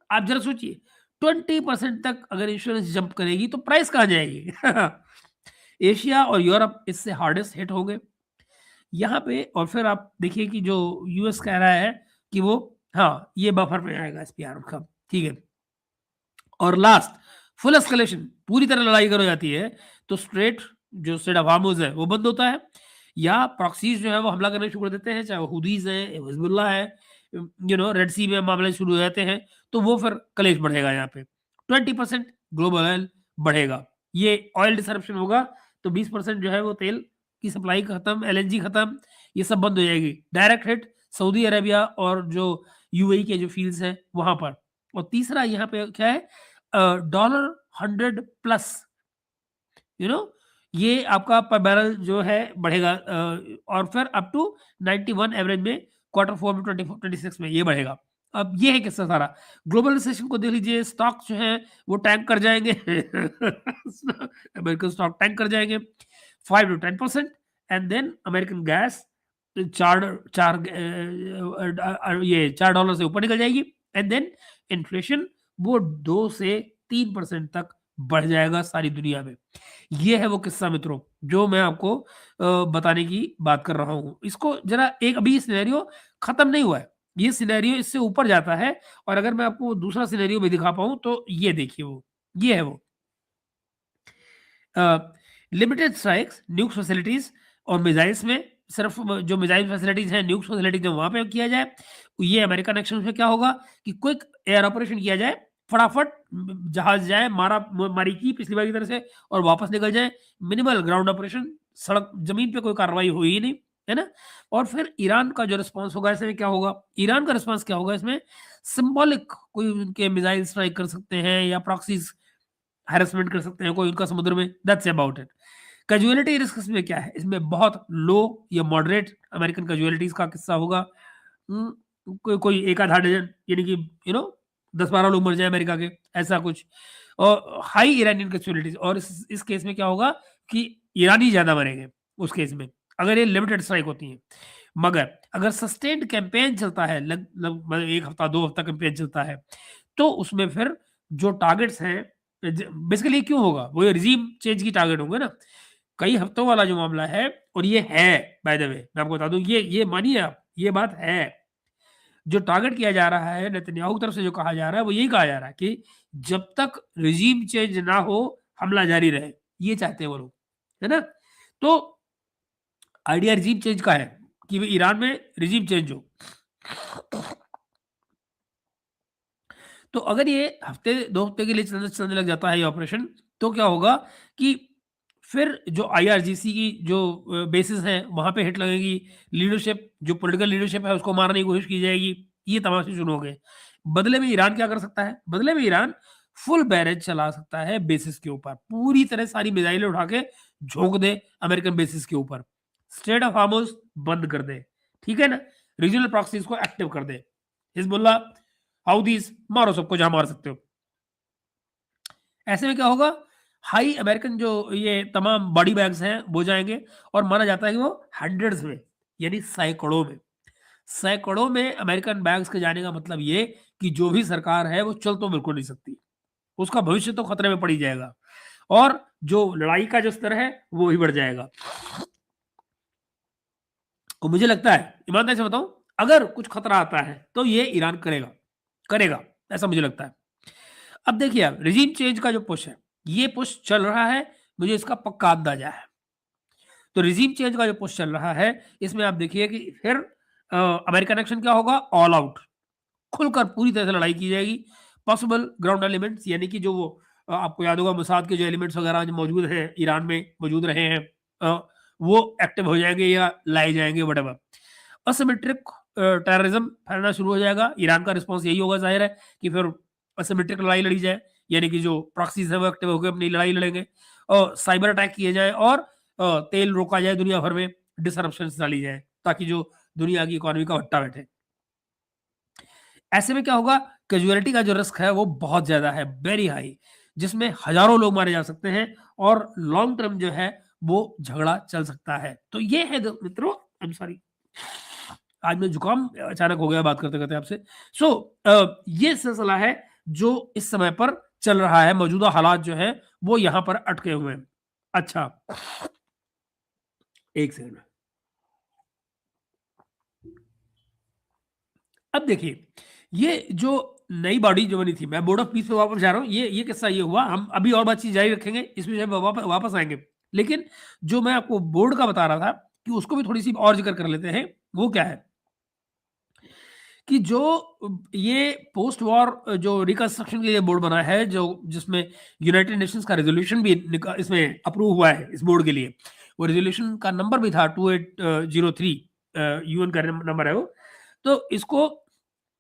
आप जरा सोचिए 20% तक अगर इंश्योरेंस जंप करेगी तो प्राइस कहाँ जाएगी? एशिया और यूरोप इससे हार्डेस्ट हिट होंगे यहाँ पे। और फिर आप देखिए कि जो यूएस कह रहा है कि वो हाँ ये बफर में आएगा एसपीआर का, ठीक है। और लास्ट फुल एस्केलेशन, पूरी तरह लड़ाई अगर हो जाती है तो जो स्ट्रेट ऑफ हार्मुज है वो बंद होता है, या प्रॉक्सीज जो है वो हमला करने शुरू कर देते हैं, चाहे वो हुदीज है, हिजबुल्लाह है, रेड सी में मामले शुरू हो जाते हैं, तो वो फिर कलेश बढ़ेगा यहाँ पे। 20% ग्लोबल ऑयल बढ़ेगा, ये ऑयल डिसरप्शन होगा तो 20% जो है वो तेल की सप्लाई खत्म, एलएनजी खत्म, ये सब बंद हो जाएगी। डायरेक्ट हिट सऊदी अरेबिया और जो यूएई के जो फील्ड्स हैं वहां पर। और तीसरा यहाँ पे क्या है, डॉलर 100 प्लस, यू नो ये आपका पर बैरल जो है बढ़ेगा, और फिर अप टू 91 एवरेज में Q4 में 24-26 में ये बढ़ेगा। अब ये है किस्सा सारा। ग्लोबल रिसेशन को देख लीजिए, स्टॉक जो है वो टैंक कर जाएंगे। अमेरिकन स्टॉक टैंक कर जाएंगे 5 to 10%। And then American gas चार चार ये $4 से ऊपर निकल जाएगी, एंड देन इन्फ्लेशन वो 2 से 3% तक बढ़ जाएगा सारी दुनिया में। ये है वो किस्सा मित्रों जो मैं आपको बताने की बात कर रहा हूँ। इसको जरा एक अभी सिनेरियो खत्म नहीं हुआ है, ये सिनेरियो इससे ऊपर जाता है, और अगर मैं आपको दूसरा सिनेरियो भी दिखा पाऊँ तो ये देखिए वो, ये है वो। लिमिटेड स्ट्राइक्स न्यूक्लियर फैसिलिटीज और मिसाइल्स में, सिर्फ जो मिसाइल फैसिलिटीज हैं न्यूक्लियर फैसिलिटीज में वहां पे किया जाए। ये अमेरिकन एक्शन में क्या होगा कि क्विक एयर ऑपरेशन किया जाए, फटाफट जहाज जाए, मारा मारी की पिछली बार की तरह से, और वापस निकल जाए। मिनिमल ग्राउंड ऑपरेशन, सड़क जमीन पे कोई कार्रवाई हुई ही नहीं, है ना। और फिर ईरान का जो रिस्पॉन्स होगा इसमें क्या होगा, ईरान का रिस्पॉन्स क्या होगा इसमें, सिंबॉलिक कोई उनके मिसाइल स्ट्राइक कर सकते हैं या प्रॉक्सीज हैरेसमेंट कर सकते हैं कोई उनका समुद्र में, that's about it. Casualty risk इसमें क्या है, इसमें बहुत लो या मॉडरेट अमेरिकन कैजुअलिटीज का किस्सा होगा। कोई एक आधा डजन, यानी कि 10-12 लोग मर जाए अमेरिका के, ऐसा कुछ। और हाई ईरानियन कैजुअलिटीज, और इस केस में क्या होगा कि ईरानी ज्यादा मरेंगे उस केस में, अगर ये लिमिटेड स्ट्राइक होती है। मगर अगर सस्टेन्ड कैंपेन चलता है, मतलब 1 हफ्ता 2 हफ्ता कैंपेन चलता है, तो उसमें फिर जो टारगेट्स हैं, बेसिकली क्यों होगा, वो ये रिजीम चेंज की टारगेट होंगे ना, कई हफ्तों वाला जो मामला है। और ये है, बाय द वे मैं आपको बता दूं, ये मानिए आप, ये बात है। जो टारगेट किया जा रहा है नेतन्याहू की तरफ से, जो कहा जा रहा है वो यही कहा जा रहा है कि जब तक रिजीम चेंज ना हो हमला जारी रहे, ये चाहते हैं वो लोग, है ना। तो आइडिया रिजीम चेंज का है कि ईरान में रिजीम चेंज हो। तो अगर ये हफ्ते 2 हफ्ते के लिए चलने लग जाता है ये ऑपरेशन, तो क्या होगा कि फिर जो आईआरजीसी की जो बेसिस हैं वहां पे हिट लगेगी, लीडरशिप जो पॉलिटिकल लीडरशिप है उसको मारने की कोशिश की जाएगी, ये तमाशे शुरू हो गए। बदले में ईरान क्या कर सकता है, बदले में ईरान फुल बैरेज चला सकता है बेसिस के ऊपर, पूरी तरह सारी मिसाइलें उठा के झोंक दे अमेरिकन बेसिस के ऊपर, स्ट्रेट ऑफ हार्मोज बंद कर दे, ठीक है ना, रीजनल प्रॉक्सीज को एक्टिव कर दे, हिजबुल्ला हाउदीज मारो सबको जहां मार सकते हो। ऐसे में क्या होगा, हाई अमेरिकन जो ये तमाम बॉडी बैग्स हैं वो जाएंगे, और माना जाता है कि वो हंड्रेड्स में, यानी सैकड़ों में अमेरिकन बैग्स के जाने का मतलब ये कि जो भी सरकार है वो चल तो बिल्कुल नहीं सकती, उसका भविष्य तो खतरे में पड़ ही जाएगा, और जो लड़ाई का जो स्तर है वो भी बढ़ जाएगा। और मुझे लगता है, ईमानदारी से बताऊं, अगर कुछ खतरा आता है तो ये ईरान करेगा करेगा, ऐसा मुझे लगता है। अब देखिए, आप रिजीम चेंज का जो पुश है, ये पुश चल रहा है, मुझे इसका पक्का अंदाजा है। तो रिजीम चेंज का जो पुश चल रहा है, इसमें आप देखिए कि फिर अमेरिकन एक्शन क्या होगा, ऑल आउट, खुलकर पूरी तरह से लड़ाई की जाएगी। पॉसिबल ग्राउंड एलिमेंट्स, यानी कि जो वो आपको याद होगा मुसाद के जो एलिमेंट्स वगैरह जो मौजूद हैं ईरान में मौजूद रहे हैं, वो एक्टिव हो जाएंगे या लाए जाएंगे, वटेवर। असिमेट्रिक टेररिज्म फैलना शुरू हो जाएगा, ईरान का रिस्पॉन्स यही होगा जाहिर है कि फिर असिमेट्रिक लड़ाई लड़ी जाए, यानी कि जो प्रॉक्सीज है वो एक्टिव होकर अपनी लड़ाई लड़ेंगे, और साइबर अटैक किए जाए, और तेल रोका जाए दुनिया भर में, डिसरप्शन डाली जाए, ताकि जो दुनिया की इकोनॉमी का भट्टा बैठे। ऐसे में क्या होगा, कैजुअलिटी का जो रिस्क है वो बहुत ज्यादा है, वेरी हाई, जिसमें हजारों लोग मारे जा सकते हैं, और लॉन्ग टर्म जो है वो झगड़ा चल सकता है। तो ये है मित्रों, आई एम सॉरी, आज में जुकाम अचानक हो गया बात करते करते आपसे। सो ये सिलसिला है जो इस समय पर चल रहा है, मौजूदा हालात जो है वो यहां पर अटके हुए हैं। अच्छा, एक सेकंड। अब देखिए, ये जो नई बॉडी जो बनी थी, मैं बोर्ड ऑफ पीस पे वापस जा रहा हूँ, ये किस्सा ये हुआ, हम अभी और बातचीत जारी रखेंगे इस विषय में, वापस आएंगे। लेकिन जो मैं आपको बोर्ड का बता रहा था कि उसको भी थोड़ी सी और जिक्र कर लेते हैं। वो क्या है कि जो ये पोस्ट वॉर जो रिकंस्ट्रक्शन के लिए बोर्ड बना है, जो जिसमें यूनाइटेड नेशंस का रेजोल्यूशन भी इसमें अप्रूव हुआ है इस बोर्ड के लिए, वो रेजोल्यूशन का नंबर भी था 2803, यूएन का नंबर है वो। तो इसको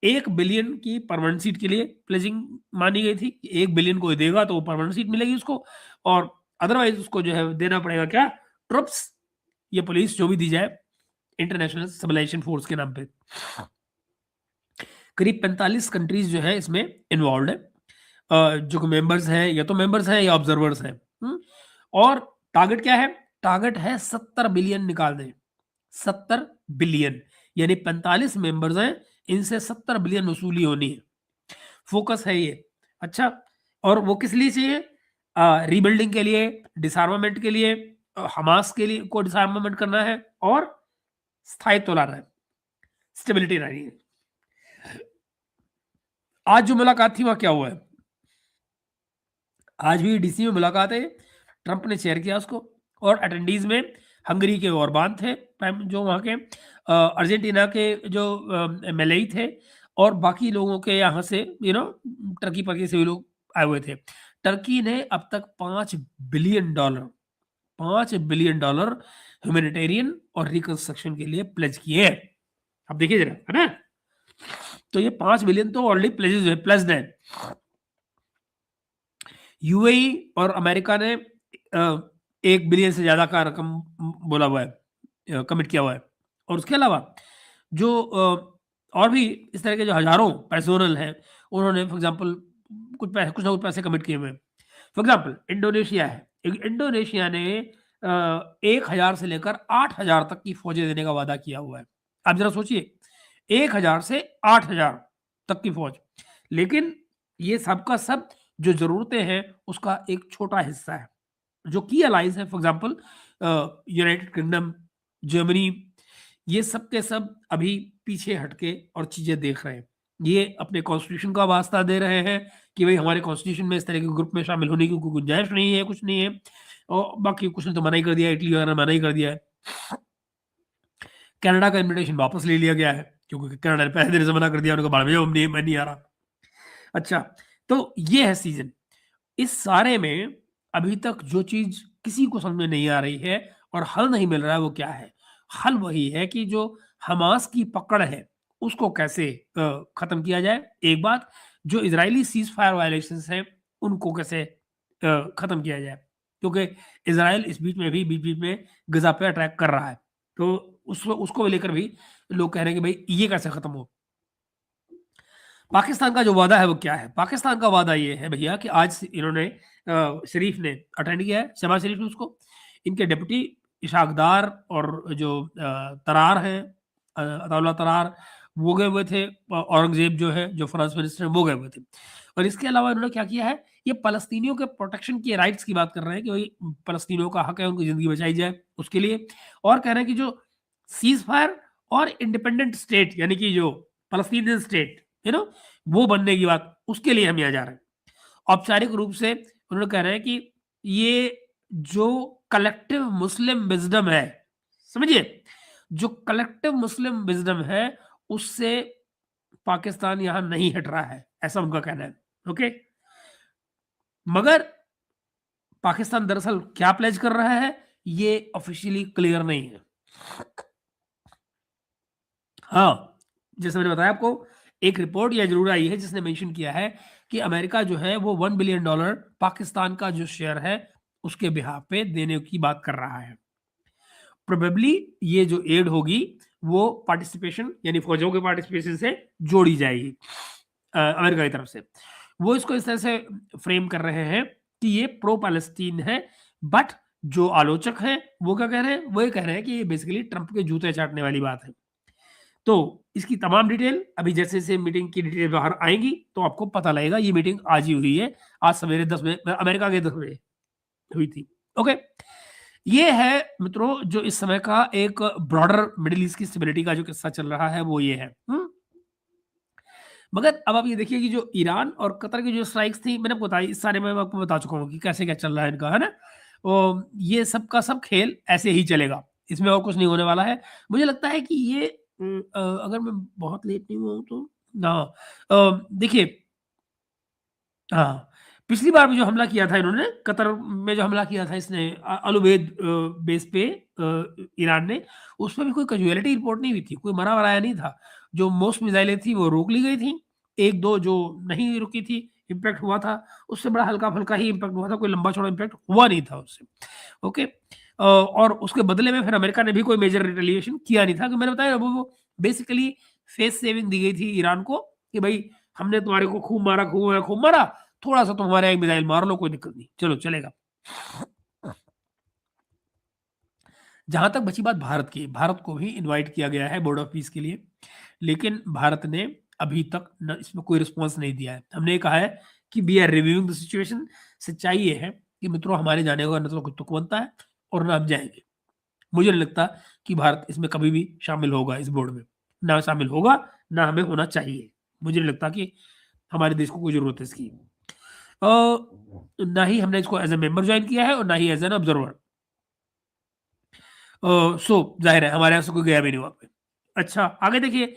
1 बिलियन की परमानेंट सीट के लिए प्लेजिंग मानी गई थी, 1 बिलियन कोई देगा तो वो परमानेंट सीट मिलेगी उसको, और अदरवाइज उसको जो है देना पड़ेगा क्या, ट्रुप्स या पुलिस जो भी दी जाए इंटरनेशनल सिविलाइजेशन फोर्स के नाम पे। करीब 45 कंट्रीज जो है इसमें इन्वॉल्व है, जो मेंबर्स हैं, या तो मेंबर्स हैं या ऑब्जर्वर्स हैं। और टारगेट क्या है, टारगेट है 70 बिलियन निकाल दें, 70 बिलियन, यानी 45 मेंबर्स हैं, इनसे 70 बिलियन वसूली होनी है, फोकस है ये। अच्छा, और वो किस लिए चाहिए? रीबिल्डिंग के लिए, डिसआर्मामेंट के लिए, हमास के लिए को डिसआर्मामेंट करना है और स्थायित्व लाना है, स्टेबिलिटी लानी है। आज जो मुलाकात थी वहां क्या हुआ है? आज भी डीसी में मुलाकात है, ट्रंप ने चेयर किया उसको, और अटेंडीज में हंगरी के ओरबान थे, प्राइम जो वहाँ के, अर्जेंटीना के जो मेलेई थे, और बाकी लोगों के यहाँ से टर्की पकी से भी लोग आए हुए थे। टर्की ने अब तक $5 बिलियन ह्यूमैनिटेरियन और रिकंस्ट्रक्शन के लिए प्लेज किए हैं। अब देखिए जरा, है ना, तो ये 5 बिलियन तो ऑलरेडी प्लेज्ड है। यूएई और अमेरिका ने 1 बिलियन से ज्यादा का रकम बोला हुआ है, कमिट किया हुआ है। और उसके अलावा जो और भी इस तरह के जो हजारों पर्सोनल हैं, उन्होंने फॉर एग्जांपल कुछ ना कुछ पैसे कमिट किए हुए हैं। फॉर एग्जांपल इंडोनेशिया है, इंडोनेशिया ने 1,000 से लेकर 8,000 तक की फौजें देने का वादा किया हुआ है। आप जरा सोचिए, 1,000 से 8,000 तक की फौज, लेकिन ये सबका सब जो जरूरतें हैं उसका एक छोटा हिस्सा है। जो की अलाइंस है, for example United kingdom, Germany, ये सब के सब अभी पीछे हटके और चीजें देख रहे हैं। ये अपने कॉन्स्टिट्यूशन का वास्ता दे रहे हैं कि भाई हमारे कॉन्स्टिट्यूशन में इस तरह के ग्रुप में शामिल होने की कोई गुंजाइश नहीं है, कुछ नहीं है। और बाकी कुछ ने तो मना ही कर दिया, इटली वगैरह मना ही कर दिया है। कनाडा का इन्विटेशन वापस ले लिया गया है, क्योंकि कनाडा ने पहले दिन से मना कर दिया, उनको बाद में मैं नहीं आ रहा। अच्छा, तो ये है सीजन। इस सारे में अभी तक जो चीज किसी को समझ में नहीं आ रही है और हल नहीं मिल रहा है, वो क्या है? हल वही है कि जो हमास की पकड़ है उसको कैसे खत्म किया जाए, एक बात। जो इजरायली सीज फायर वायलेशंस हैं उनको कैसे खत्म किया जाए, क्योंकि इसराइल इस बीच बीच में गजा पे अटैक कर रहा है, तो उसको उसको लेकर भी लोग कह रहे हैं कि भाई ये कैसे खत्म हो। पाकिस्तान का जो वादा है वो क्या है? पाकिस्तान का वादा ये है भैया कि आज इन्होंने शरीफ ने अटेंड किया है, शहबाज शरीफ ने उसको, इनके डिप्टी इशाकदार और जो तरार हैं, अताउल्लाह तरार, वो गए हुए थे। औरंगजेब जो है, जो फ्रांस मिनिस्टर है, वो गए हुए थे। और इसके अलावा इन्होंने क्या किया है, ये फलस्तीनियों के प्रोटेक्शन के राइट्स की बात कर रहे हैं कि भाई फलस्तीनियों का हक है, उनकी जिंदगी बचाई जाए उसके लिए। और कह रहे हैं कि जो सीज फायर और इंडिपेंडेंट स्टेट, यानी कि जो फलस्तीनियन स्टेट वो बनने की बात, उसके लिए हम यहाँ जा रहे हैं। औपचारिक रूप से उन्होंने कह रहे हैं कि ये जो कलेक्टिव मुस्लिम विजडम है, समझिए, जो कलेक्टिव मुस्लिम विजडम है उससे पाकिस्तान यहां नहीं हट रहा है, ऐसा उनका कहना है। ओके, मगर पाकिस्तान दरअसल क्या प्लेज कर रहा है ये ऑफिशियली क्लियर नहीं है। हाँ, जैसे मैंने बताया आपको, एक रिपोर्ट यह जरूर आई है जिसने मेंशन किया है कि अमेरिका जो है वो $1 बिलियन पाकिस्तान का जो शेयर है उसके बिहाफ पे देने की बात कर रहा है। प्रोबेबली ये जो एड होगी वो पार्टिसिपेशन, यानी फौजों के पार्टिसिपेशन से जोड़ी जाएगी अमेरिका की तरफ से। वो इसको इस तरह से फ्रेम कर रहे हैं कि ये प्रो पैलेस्टीन है, बट जो आलोचक हैं वो क्या कह रहे हैं? वो ये कह रहे हैं कि ये बेसिकली ट्रंप के जूते चाटने वाली बात है। तो इसकी तमाम डिटेल अभी जैसे जैसे मीटिंग की डिटेल बाहर आएंगी तो आपको पता लगेगा। ये मीटिंग आज ही हुई है, आज सवेरे 10 बजे अमेरिका के 10 बजे हुई थी। ओके, ये है मित्रों जो इस समय का एक ब्रॉडर मिडिल ईस्ट की स्टेबिलिटी का जो किस्सा चल रहा है वो ये है। मगर अब आप ये देखिए कि जो ईरान और कतर की जो स्ट्राइक्स थी, मैंने बताई, इस सारे में मैं आपको बता चुका हूँ कि कैसे क्या चल रहा है इनका, है ना। ये सब का सब खेल ऐसे ही चलेगा, इसमें और कुछ नहीं होने वाला है। मुझे लगता है कि ये अगर मैं बहुत लेट नहीं हुआ हूँ तो ना, देखिए, हाँ, पिछली बार भी जो हमला किया था इन्होंने, कतर में जो हमला किया था इसने अलुवेद बेस पे, ईरान ने, उसमें भी कोई कैजुअलिटी रिपोर्ट नहीं हुई थी, कोई मरा वराया नहीं था। जो मोस्ट मिसाइलें थी वो रोक ली गई थी, एक दो जो नहीं रुकी थी, इम्पैक्ट हुआ था, उससे बड़ा हल्का फुल्का ही इम्पैक्ट हुआ था, कोई लंबा चौड़ा इम्पैक्ट हुआ नहीं था उससे। ओके, और उसके बदले में फिर अमेरिका ने भी कोई मेजर रिटेलिएशन किया नहीं था, कि मैंने बताया वो बेसिकली फेस सेविंग दी गई थी ईरान को कि भाई हमने तुम्हारे को खूब मारा, थोड़ा सा तुम्हारे एक मिसाइल मार लो, कोई दिक्कत नहीं, चलो चलेगा। जहां तक बची बात भारत की, भारत को भी इनवाइट किया गया है बोर्ड ऑफ पीस के लिए, लेकिन भारत ने अभी तक इसमें कोई रिस्पॉन्स नहीं दिया है। हमने ये कहा है कि we are reviewing the situation. सच्चाई ये है कि मित्रों, हमारे जाने का न तो कुछ तुक बनता है और ना हम जाएंगे। मुझे नहीं लगता कि भारत इसमें कभी भी शामिल होगा, इस बोर्ड में ना शामिल होगा, ना हमें होना चाहिए। मुझे नहीं लगता कि हमारे देश को कोई जरूरत है इसकी। ना ही हमने इसको एज ए मेंबर ज्वाइन किया है और ना ही एज एन ऑब्जर्वर। सो जाहिर है हमारे यहाँ से कोई गया भी नहीं वहाँ पे। अच्छा, आगे देखिए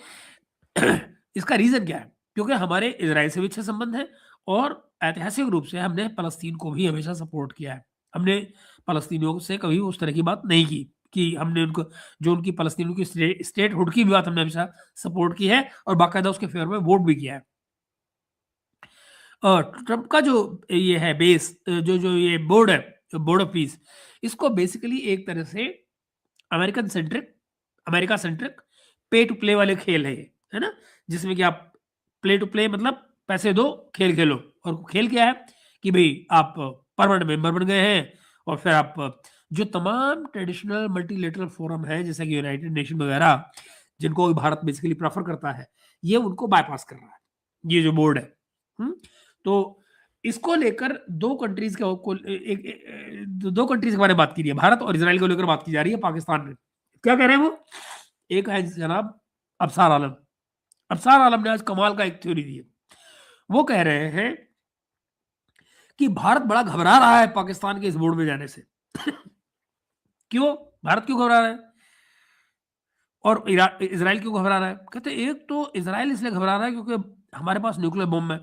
इसका रीज़न क्या है? क्योंकि हमारे इज़राइल से भी अच्छे संबंध हैं और ऐतिहासिक रूप से हमने फ़लस्तीन को भी हमेशा सपोर्ट किया है। हमने फ़लस्तीनियों से कभी उस तरह की बात नहीं की कि हमने उनको, जो उनकी फ़लस्तीन की स्टेटहुड की भी बात हमने हमेशा सपोर्ट की है और बाकायदा उसके फ़ेवर में वोट भी किया है। ट्रंप का जो ये है बेस, जो जो ये बोर्ड है, बोर्ड ऑफ पीस, इसको बेसिकली एक तरह से अमेरिकन सेंट्रिक, अमेरिका सेंट्रिक पे टू प्ले वाले खेल है ये, है ना? जिसमें कि आप प्ले टू प्ले मतलब पैसे दो, खेल खेलो। और खेल क्या है कि भई आप परमानेंट मेंबर बन गए हैं और फिर आप जो तमाम ट्रेडिशनल मल्टीलेटरल फोरम है, जैसे कि यूनाइटेड नेशन वगैरह, जिनको भारत बेसिकली प्रेफर करता है, ये उनको बायपास कर रहा है, ये जो बोर्ड है। हुँ? तो इसको लेकर 2 कंट्रीज़ के को एक 2 कंट्रीज़ के बारे में बात की रही है, भारत और इज़राइल को लेकर बात की जा रही है पाकिस्तान में। क्या कह रहे हैं वो? एक है जनाब अबसार आलम। अबसार आलम ने आज कमाल का एक थ्योरी दी है। वो कह रहे हैं कि भारत बड़ा घबरा रहा है पाकिस्तान के इस बोर्ड में जाने से। क्यों? भारत क्यों घबरा रहा है? और इज़राइल क्यों घबरा रहा है? कहते हैं एक तो इज़राइल इसलिए घबरा रहा है क्योंकि हमारे पास न्यूक्लियर बम है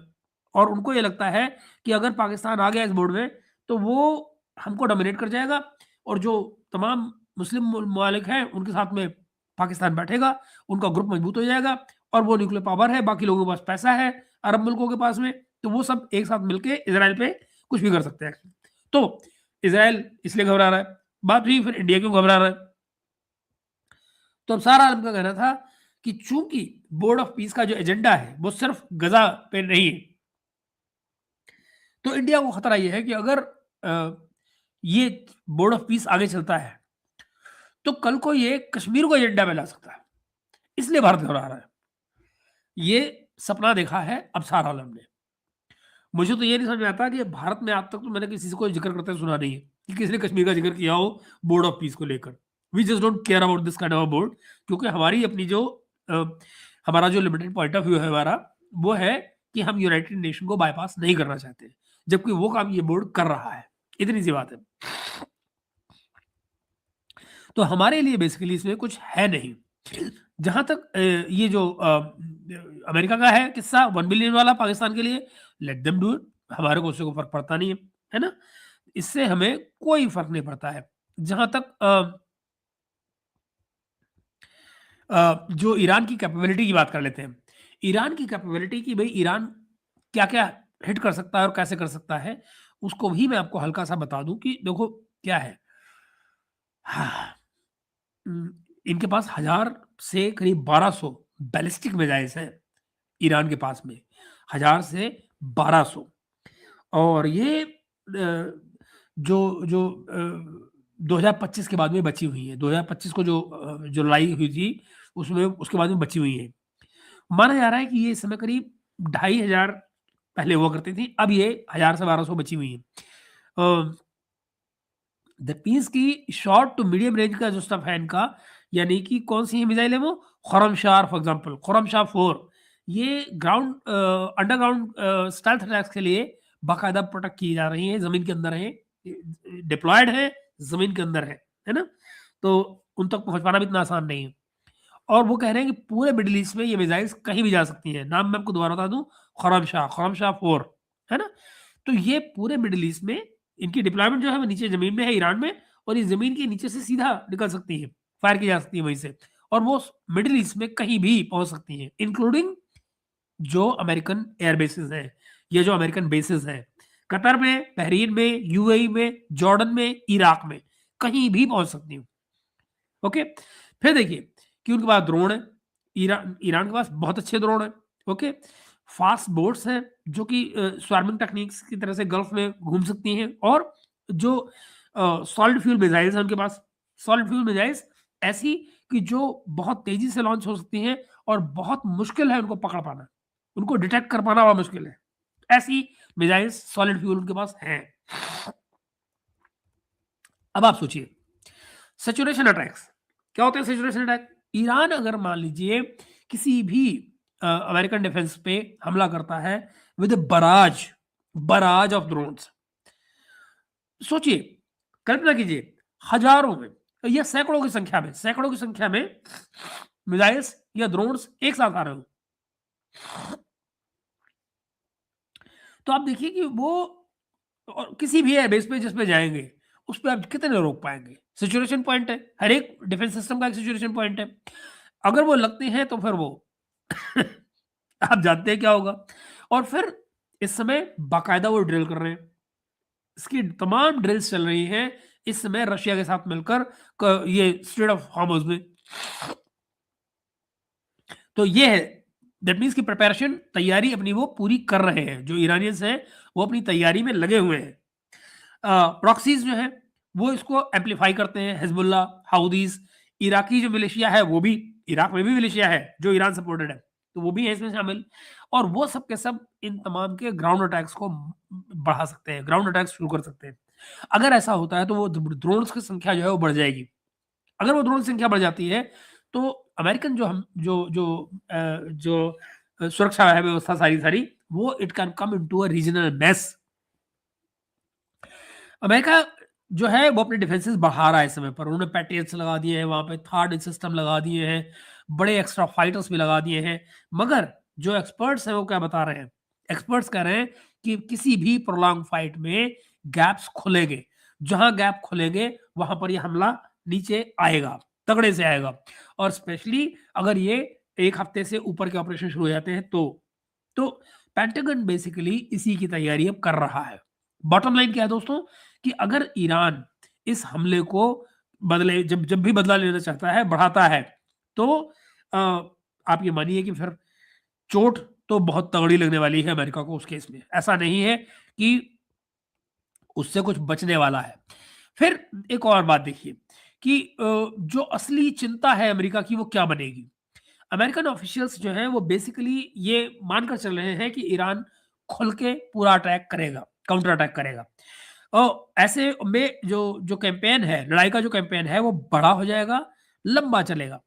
और उनको ये लगता है कि अगर पाकिस्तान आ गया इस बोर्ड में तो वो हमको डोमिनेट कर जाएगा और जो तमाम मुस्लिम ममालिक हैं उनके साथ में पाकिस्तान बैठेगा, उनका ग्रुप मजबूत हो जाएगा और वो न्यूक्लियर पावर है, बाकी लोगों के पास पैसा है, अरब मुल्कों के पास में, तो वो सब एक साथ मिलके इज़राइल पे कुछ भी कर सकते हैं। तो इज़राइल इसलिए घबरा रहा है। बात हुई फिर इंडिया क्यों घबरा रहा है? तो अबसार आलम का कहना था कि चूंकि बोर्ड ऑफ पीस का जो एजेंडा है वो सिर्फ गजा पे नहीं है, तो इंडिया को खतरा ये है कि अगर ये बोर्ड ऑफ पीस आगे चलता है तो कल को ये कश्मीर को एजेंडा में ला सकता है, इसलिए भारत घबरा रहा है। ये सपना देखा है अबसार आलम ने। मुझे तो ये नहीं समझ में आता कि भारत में आज तक तो मैंने किसी से कोई जिक्र करते सुना नहीं है कि किसी ने कश्मीर का जिक्र किया हो बोर्ड ऑफ पीस को लेकर। We just don't care about this kind of board, क्योंकि हमारी अपनी जो अ, हमारा जो लिमिटेड पॉइंट ऑफ व्यू है हमारा, वो है कि हम यूनाइटेड नेशन को बाईपास नहीं करना चाहते, जबकि वो काम ये बोर्ड कर रहा है। इतनी सी बात है। तो हमारे लिए बेसिकली इसमें कुछ है नहीं। जहाँ तक ये जो अमेरिका का है किस्सा 1 बिलियन वाला पाकिस्तान के लिए, लेट देम डू इट, हमारे को उससे कोई फ़र्क पड़ता नहीं है ना? इससे हमें कोई फ़र्क नहीं पड़ता है। जहाँ तक जो ईरान की कैपेबिलिटी की बात कर लेते हैं। ईरान की कैपेबिलिटी कि भई ईरान क्या-क्या हिट कर सकता है और कैसे कर सकता है, उसको भी मैं आपको हल्का-सा बता दूँ कि देखो क्या है। हाँ, उम, इनके पास 1000 से करीब 1200 बैलिस्टिक मिसाइल्स हैं, ईरान के पास में, 1000 से 1200। और ये जो जो 2025 के बाद में बची हुई है। 2025 को जो लड़ाई हुई थी, उसमें उसके बाद में बची हुई है। माना जा रहा है कि ये इस समय करीब 2500 पहले हुआ करती थी, अब ये 1000 से 1200 बची हुई हैं। अ, दैट मीन्स कि शॉर्ट टू मीडियम रेंज का जो स्टफ है इनका, यानी कि कौन-सी मिसाइल है वो? खुरमशार फॉर एग्ज़ाम्पल, खुरमशार 4, ये अंडरग्राउंड स्टेल्थ अटैक्स के लिए बाकायदा प्रोटेक्ट की जा रही हैं, ज़मीन के अंदर हैं, डिप्लॉयड हैं, ज़मीन के अंदर है ना? तो उन तक पहुँच पाना भी इतना आसान नहीं है। और वो कह रहे हैं कि पूरे मिडल ईस्ट में ये मिसाइल्स कहीं भी जा सकती हैं। नाम मैं आपको दोबारा बता दूँ, खुरमशाह 4, है ना? तो ये पूरे मिडल ईस्ट में इनकी डिप्लॉयमेंट जो है वो नीचे ज़मीन में है ईरान में, और ये ज़मीन के नीचे से सीधा निकल सकती है, फायर की जा सकती है वहीं से, और वो मिडल ईस्ट में कहीं भी पहुँच सकती हैं, इंक्लूडिंग जो अमेरिकन एयर बेसेस हैं, ये जो अमेरिकन बेसेस हैं, कतर में, बहरीन में, यूएई में, जॉर्डन में, इराक में, कहीं भी पहुँच सकती हैं। ओके? फिर देखिए कि उनके पास ड्रोन है, ईरान ईरान के पास बहुत अच्छे ड्रोन हैं, ओके? फास्ट बोट्स हैं जो कि स्वार्मिंग टेक्निक्स की तरह से गल्फ में घूम सकती हैं, और जो सॉलिड फ्यूल मिसाइल्स हैं उनके पास, सॉलिड फ्यूल मिसाइल्स ऐसी कि जो बहुत तेजी से लॉन्च हो सकती हैं और बहुत मुश्किल है उनको पकड़ पाना, उनको डिटेक्ट कर पाना बहुत मुश्किल है। ऐसी मिसाइल्स सॉलिड फ्यूल उनके पास हैं। अब आप सोचिए सैचुरेशन अटैक्स क्या होते हैं। सैचुरेशन अटैक, ईरान अगर मान लीजिए किसी भी अमेरिकन डिफेंस पे हमला करता है with barrage barrage of drones, सोचिए, कल्पना कीजिए हजारों में या सैकड़ों की संख्या में मिसाइल्स या ड्रोन्स एक साथ आ रहे हो, तो आप देखिए कि वो और किसी भी एयरबेस पे जिस पे जाएंगे उस पर आप कितने रोक पाएंगे। सिचुएशन पॉइंट है, हर एक डिफेंस सिस्टम का एक सिचुएशन पॉइंट है। अगर वो लगते हैं तो फिर वो आप जानते हैं क्या होगा। और फिर इस समय बाकायदा वो ड्रिल कर रहे हैं, इसकी तमाम ड्रिल्स चल रही हैं इस समय रशिया के साथ मिलकर ये स्ट्रेट ऑफ हॉर्मुज में। तो ये है, दैट मीन्स की प्रिपरेशन, तैयारी अपनी वो पूरी कर रहे हैं। जो ईरानियंस हैं वो अपनी तैयारी में लगे हुए हैं। प्रॉक्सीज जो है वो इसको एम्पलीफाई करते हैं, हिजबुल्ला, हाउदीज, इराकी जो मिलिशिया है वो भी, इराक में भी मिलिशिया है जो ईरान सपोर्टेड है, तो वो भी है इसमें शामिल। और वो सब के सब इन तमाम के ग्राउंड अटैक्स को बढ़ा सकते हैं, ग्राउंड अटैक्स शुरू कर सकते हैं। अगर ऐसा होता है तो वो ड्रोन्स की संख्या जो है वो बढ़ जाएगी। अगर वो ड्रोन संख्या बढ़ जाती है तो अमेरिकन जो हम जो सुरक्षा है व्यवस्था सारी वो it can come into a regional mess. America जो है वो अपने डिफेंसेस बढ़ा रहा है इस समय पर। उन्होंने पैट्रियट्स लगा दिए हैं, वहां पे थर्ड सिस्टम लगा दिए हैं, बड़े एक्स्ट्रा फाइटर्स भी लगा दिए हैं। मगर जो एक्सपर्ट्स हैं वो क्या बता रहे हैं, एक्सपर्ट्स कह रहे हैं कि किसी भी प्रोलॉन्ग फाइट में गैप्स खुलेंगे, जहां गैप खुलेंगे वहां पर ये हमला नीचे आएगा, तगड़े से आएगा। और स्पेशली अगर ये एक हफ्ते से ऊपर के ऑपरेशन शुरू हो जाते हैं तो पेंटागन बेसिकली इसी की तैयारी अब कर रहा है। बॉटम लाइन क्या है दोस्तों, कि अगर ईरान इस हमले को बदले जब जब भी बदला लेना चाहता है, बढ़ाता है, तो आप ये मानिए कि फिर चोट तो बहुत तगड़ी लगने वाली है अमेरिका को उस केस में। ऐसा नहीं है कि उससे कुछ बचने वाला है। फिर एक और बात देखिए कि जो असली चिंता है अमेरिका की वो क्या बनेगी। अमेरिकन ऑफिशियल्स जो हैं वो बेसिकली ये मानकर चल रहे हैं कि ईरान खुल के पूरा अटैक करेगा, काउंटर अटैक करेगा। और ऐसे में जो जो कैंपेन है, लड़ाई का जो कैंपेन है वो बड़ा हो जाएगा, लंबा चलेगा,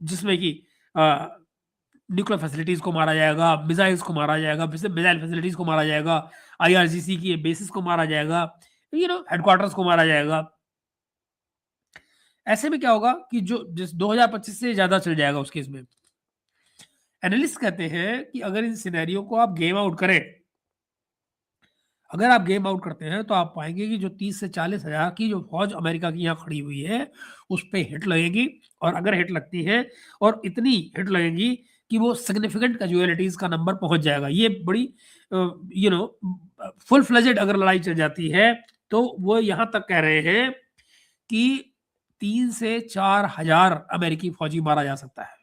जिसमें कि न्यूक्लियर फैसिलिटीज को मारा जाएगा, मिसाइल्स को मारा जाएगा, मिसाइल फैसिलिटीज को मारा जाएगा, आईआरजीसी की बेसिस को मारा जाएगा, हेडक्वार्टर्स को मारा जाएगा। ऐसे में क्या होगा कि जो जिस 2025 से ज्यादा चल जाएगा उस केस में। एनालिस्ट कहते हैं कि अगर इन सिनेरियो को आप गेम आउट करें, अगर आप गेम आउट करते हैं तो आप पाएंगे कि जो 30 से 40 हजार की जो फौज अमेरिका की यहाँ खड़ी हुई है उस पर हिट लगेगी। और अगर हिट लगती है और इतनी हिट लगेगी कि वो सिग्निफिकेंट कैजुअलिटीज का नंबर पहुंच जाएगा, ये बड़ी फुल फ्लेजेड अगर लड़ाई चल जाती है तो वो यहां तक कह रहे हैं कि 3 से 4 हजार अमेरिकी फौजी मारा जा सकता है।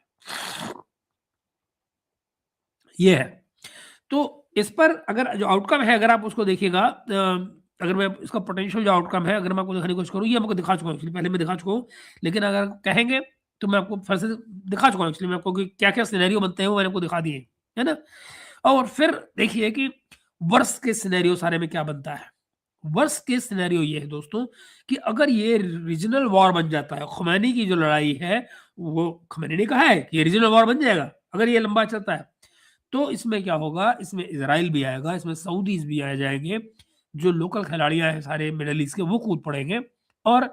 ये है। तो इस पर अगर जो आउटकम है, अगर आप उसको देखिएगा, अगर मैं इसका पोटेंशियल जो आउटकम है अगर मैं आपको दिखाने की कोशिश करूँ, ये आपको दिखा चुका हूँ एक्चुअली, पहले मैं दिखा चुका हूँ, लेकिन अगर कहेंगे तो मैं आपको फिर से दिखा चुका हूँ एक्चुअली, मैं आपको क्या क्या सिनेरियो बनते हैं वो मैंने आपको दिखा दिए, है ना। और फिर देखिए कि वर्स्ट के सिनेरियो सारे में क्या बनता है। वर्स्ट के सिनेरियो ये है दोस्तों कि अगर ये रीजनल वॉर बन जाता है, खुमैनी की जो लड़ाई है, वो खुमैनी ने कहा है कि ये रीजनल वॉर बन जाएगा अगर ये लंबा चलता है, तो इसमें क्या होगा, इसमें इजराइल भी आएगा, इसमें सऊदीज भी आ जाएंगे, जो लोकल खिलाड़ियां हैं सारे मिडल ईस्ट के वो कूद पड़ेंगे। और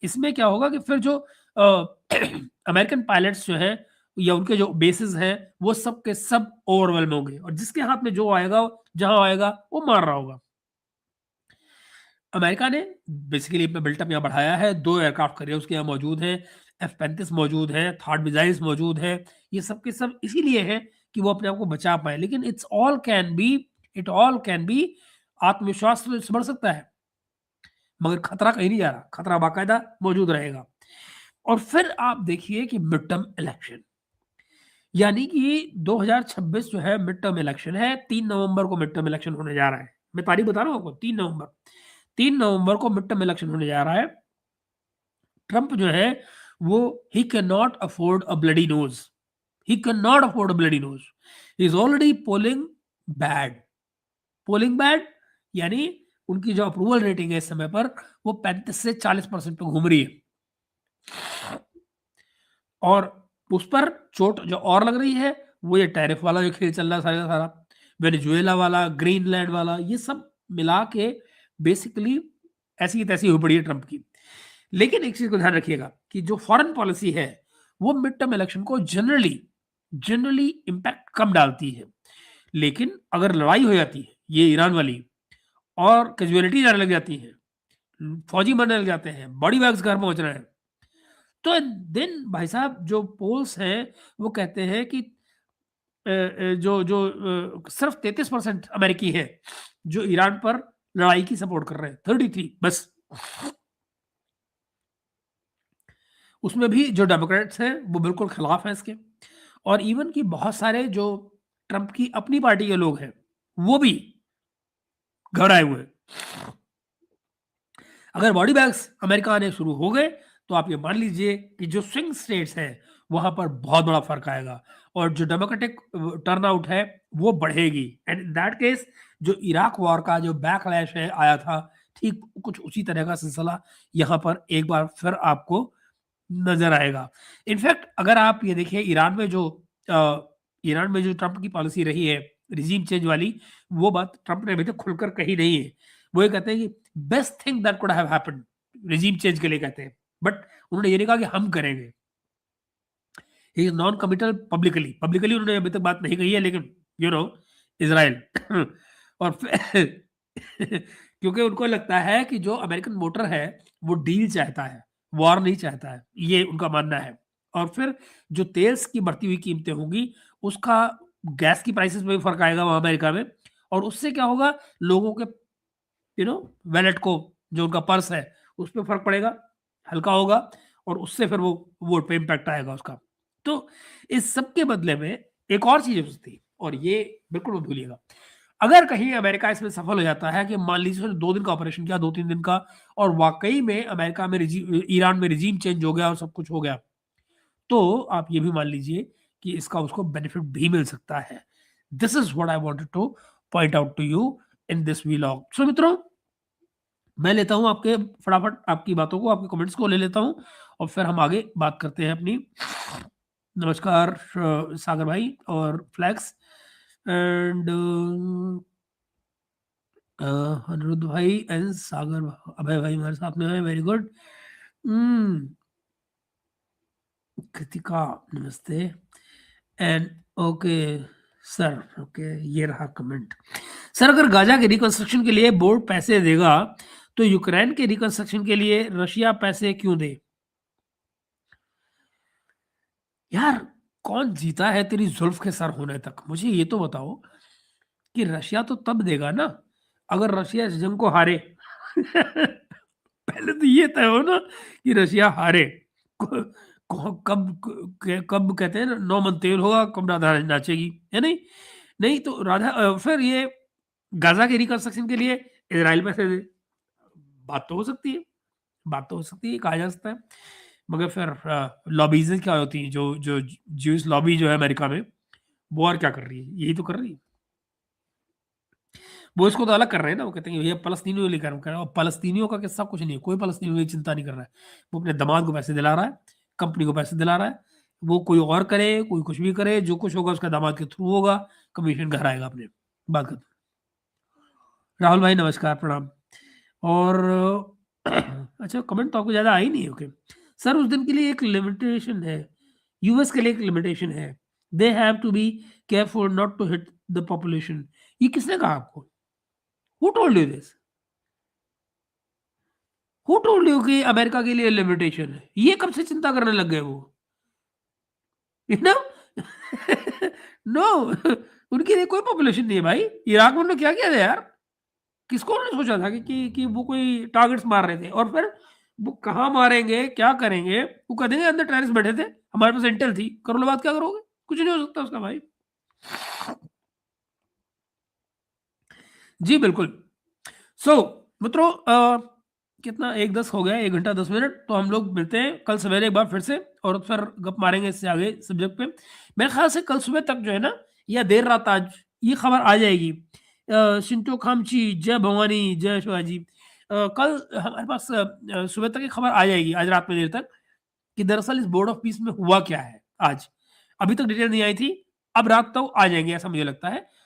इसमें क्या होगा कि फिर जो अमेरिकन पायलट्स जो हैं या उनके जो बेसिस हैं वो सब के सब ओवरवेलम होंगे, और जिसके हाथ में जो आएगा जहां आएगा वो मार रहा होगा। अमेरिका ने बेसिकली अपना बिल्टअप यहाँ बढ़ाया है, 2 एयरक्राफ्ट कैरियर उसके यहाँ मौजूद हैं, F-35 मौजूद है, थर्ड मिसाइल्स मौजूद है। ये सब के सब इसीलिए है कि वो अपने आप को बचा पाए। लेकिन इट ऑल कैन बी, आत्मविश्वास तो बढ़ सकता है मगर खतरा कहीं नहीं जा रहा, खतरा बाकायदा मौजूद रहेगा। और फिर आप देखिए कि मिड टर्म इलेक्शन, यानी कि 2026 जो है मिड टर्म इलेक्शन है, 3 नवंबर को मिड टर्म इलेक्शन होने जा रहा है। मैं तारीख बता रहा हूँ आपको, 3 नवंबर को मिड टर्म इलेक्शन होने जा रहा है। ट्रंप जो है वो he can not afford a bloody nose, he can not afford a bloody nose, he is already polling bad, यानी उनकी जो अप्रूवल रेटिंग है इस समय पर वो 35 से 40% पे घूम रही है। और उस पर चोट जो और लग रही है वो ये टैरिफ वाला जो खेल चल रहा है सारा का सारा, वेनेजुएला वाला, ग्रीनलैंड वाला, ये सब मिला के बेसिकली ऐसी की तैसी हो पड़ी है ट्रंप की। लेकिन एक चीज को ध्यान रखिएगा कि जो फॉरेन पॉलिसी है वो मिड टर्म इलेक्शन को जनरली जनरली इम्पैक्ट कम डालती है। लेकिन अगर लड़ाई हो जाती है ये ईरान वाली और कैजुअलिटी जाने लग जाती है, फौजी मरने लग जाते हैं, बॉडी बैग्स घर पहुंच रहे हैं, तो देन भाई साहब जो पोल्स हैं वो कहते हैं कि जो जो सिर्फ 33% अमेरिकी हैं जो ईरान पर लड़ाई की सपोर्ट कर रहे हैं, 33 बस। उसमें भी जो डेमोक्रेट्स हैं वो बिल्कुल खिलाफ हैं इसके, और इवन कि बहुत सारे जो ट्रंप की अपनी पार्टी के लोग हैं वो भी घबराए हुए हैं। अगर बॉडी बैग्स अमेरिका आने शुरू हो गए तो आप ये मान लीजिए कि जो स्विंग स्टेट्स हैं वहां पर बहुत बड़ा फर्क आएगा और जो डेमोक्रेटिक टर्नआउट है वो बढ़ेगी। एंड इन दैट केस जो इराक वॉर का जो बैकलैश है आया था, ठीक कुछ उसी तरह का सिलसिला यहाँ पर एक बार फिर आपको नजर आएगा। इनफैक्ट अगर आप ये देखिए ईरान में जो ट्रंप की पॉलिसी रही है रिजीम चेंज वाली, वो बात ट्रंप ने अभी तक खुलकर कही नहीं है। वो ये कहते हैं कि best thing that could have happened, regime change के लिए कहते हैं, बट उन्होंने ये नहीं कहा कि हम करेंगे। He is non committal publicly, publicly उन्होंने अभी तक बात नहीं कही है, लेकिन यू नो इसराइल और क्योंकि उनको लगता है कि जो अमेरिकन वोटर है वो डील चाहता है, वॉर नहीं चाहता है, ये उनका मानना है। और फिर जो तेल्स की बढ़ती हुई कीमतें होंगी उसका गैस की प्राइसेस में भी फर्क आएगा वहां अमेरिका में, और उससे क्या होगा, लोगों के वैलेट को, जो उनका पर्स है उस पर फर्क पड़ेगा, हल्का होगा, और उससे फिर वो वोट पे इम्पैक्ट आएगा उसका। तो इस सब के बदले में एक और चीज हो सकती है, और ये बिल्कुल मत भूलिएगा, अगर कहीं अमेरिका इसमें सफल हो जाता है कि मान लीजिए उसने 2 दिन का ऑपरेशन किया, 2-3 दिन का, और वाकई में अमेरिका में ईरान में रिजीम चेंज हो गया और सब कुछ हो गया, तो आप ये भी मान लीजिए कि इसका उसको बेनिफिट भी मिल सकता है। This is what I wanted to point out to you in this vlog. So मित्रों, मैं लेता हूँ आपके फटाफट आपकी बातों को, आपके कमेंट्स को ले लेता हूँ और फिर हम आगे बात करते हैं अपनी। नमस्कार सागर भाई और फ्लैक्स एंड अनिरुद्ध भाई एंड सागर, अभय भाई हमारे साथ में है, वेरी गुड। कृतिका नमस्ते एंड ओके सर, ओके ये रहा कमेंट। सर अगर गाजा के रिकंस्ट्रक्शन के लिए बोर्ड पैसे देगा तो यूक्रेन के रिकंस्ट्रक्शन के लिए रशिया पैसे क्यों दे? यार कौन जीता है तेरी जुल्फ के सर होने तक, मुझे ये तो बताओ कि रशिया तो तब देगा ना अगर रशिया इस जंग को हारे। पहले तो ये तय हो ना कि रशिया हारे। कब कहते हैं ना, नौ मन तेल होगा कब राधा नाचेगी, है नहीं? नहीं तो राधा फिर ये गाजा के रिकंस्ट्रक्शन के लिए इसराइल पैसे दे, बात तो हो सकती है, बात तो हो सकती है, कहा जा सकता है। मगर फिर लॉबीज क्या होती है, जो जो ज्यूस लॉबी जो है अमेरिका में, वो और क्या कर रही है, यही तो कर रही है। वो इसको तो अलग कर रहे हैं ना, वो कहते हैं कि भैया फलस्तीनियों लेकर हम कर रहे हैं, और फलस्तीनियों का किस्सा कुछ नहीं है, कोई फलस्तीनियों की चिंता नहीं कर रहा है। वो अपने दामाद को पैसे दिला रहा है, कंपनी को पैसे दिला रहा है, वो कोई और करे, कोई कुछ भी करे, जो कुछ होगा उसका दामाद के थ्रू होगा, कमीशन घर आएगा अपने। बात खत्म। राहुल भाई नमस्कार, प्रणाम। और अच्छा, कमेंट तो आपको ज़्यादा आई नहीं है, ओके। सर उस दिन के लिए एक लिमिटेशन है, यूएस के लिए एक लिमिटेशन है, they have to be careful not to hit the population. ये किसने कहा आपको? Who told you this? Who told you कि अमेरिका के लिए लिमिटेशन है? ये कब से चिंता करने लग गए वो? यू नो नो उनके लिए कोई पॉपुलेशन नहीं है भाई। इराक में उन्होंने क्या किया था यार? किसको उन्होंने सोचा था कि वो कोई टारगेट्स मार रहे थे, और फिर वो कहाँ मारेंगे, क्या करेंगे, वो कह देंगे अंदर टेररिस्ट बैठे थे, हमारे पास इंटेल थी, कर लो बात, क्या करोगे? कुछ नहीं हो सकता उसका भाई। जी बिल्कुल। सो मित्रों, कितना 1:10 हो गया, 1 घंटा 10 मिनट, तो हम लोग मिलते हैं कल सवेरे एक बार फिर से और फिर गप मारेंगे इससे आगे सब्जेक्ट पे। मेरे ख़्याल से कल सुबह तक जो है ना, या देर रात आज ये खबर आ जाएगी। शिंतो खामची, जय भवानी, जय शिवाजी। कल हमारे पास सुबह तक ये खबर आ जाएगी, आज रात में देर तक, कि दरअसल इस बोर्ड ऑफ पीस में हुआ क्या है आज। अभी तक डिटेल नहीं आई थी, अब रात तक आ जाएँगे ऐसा मुझे लगता है।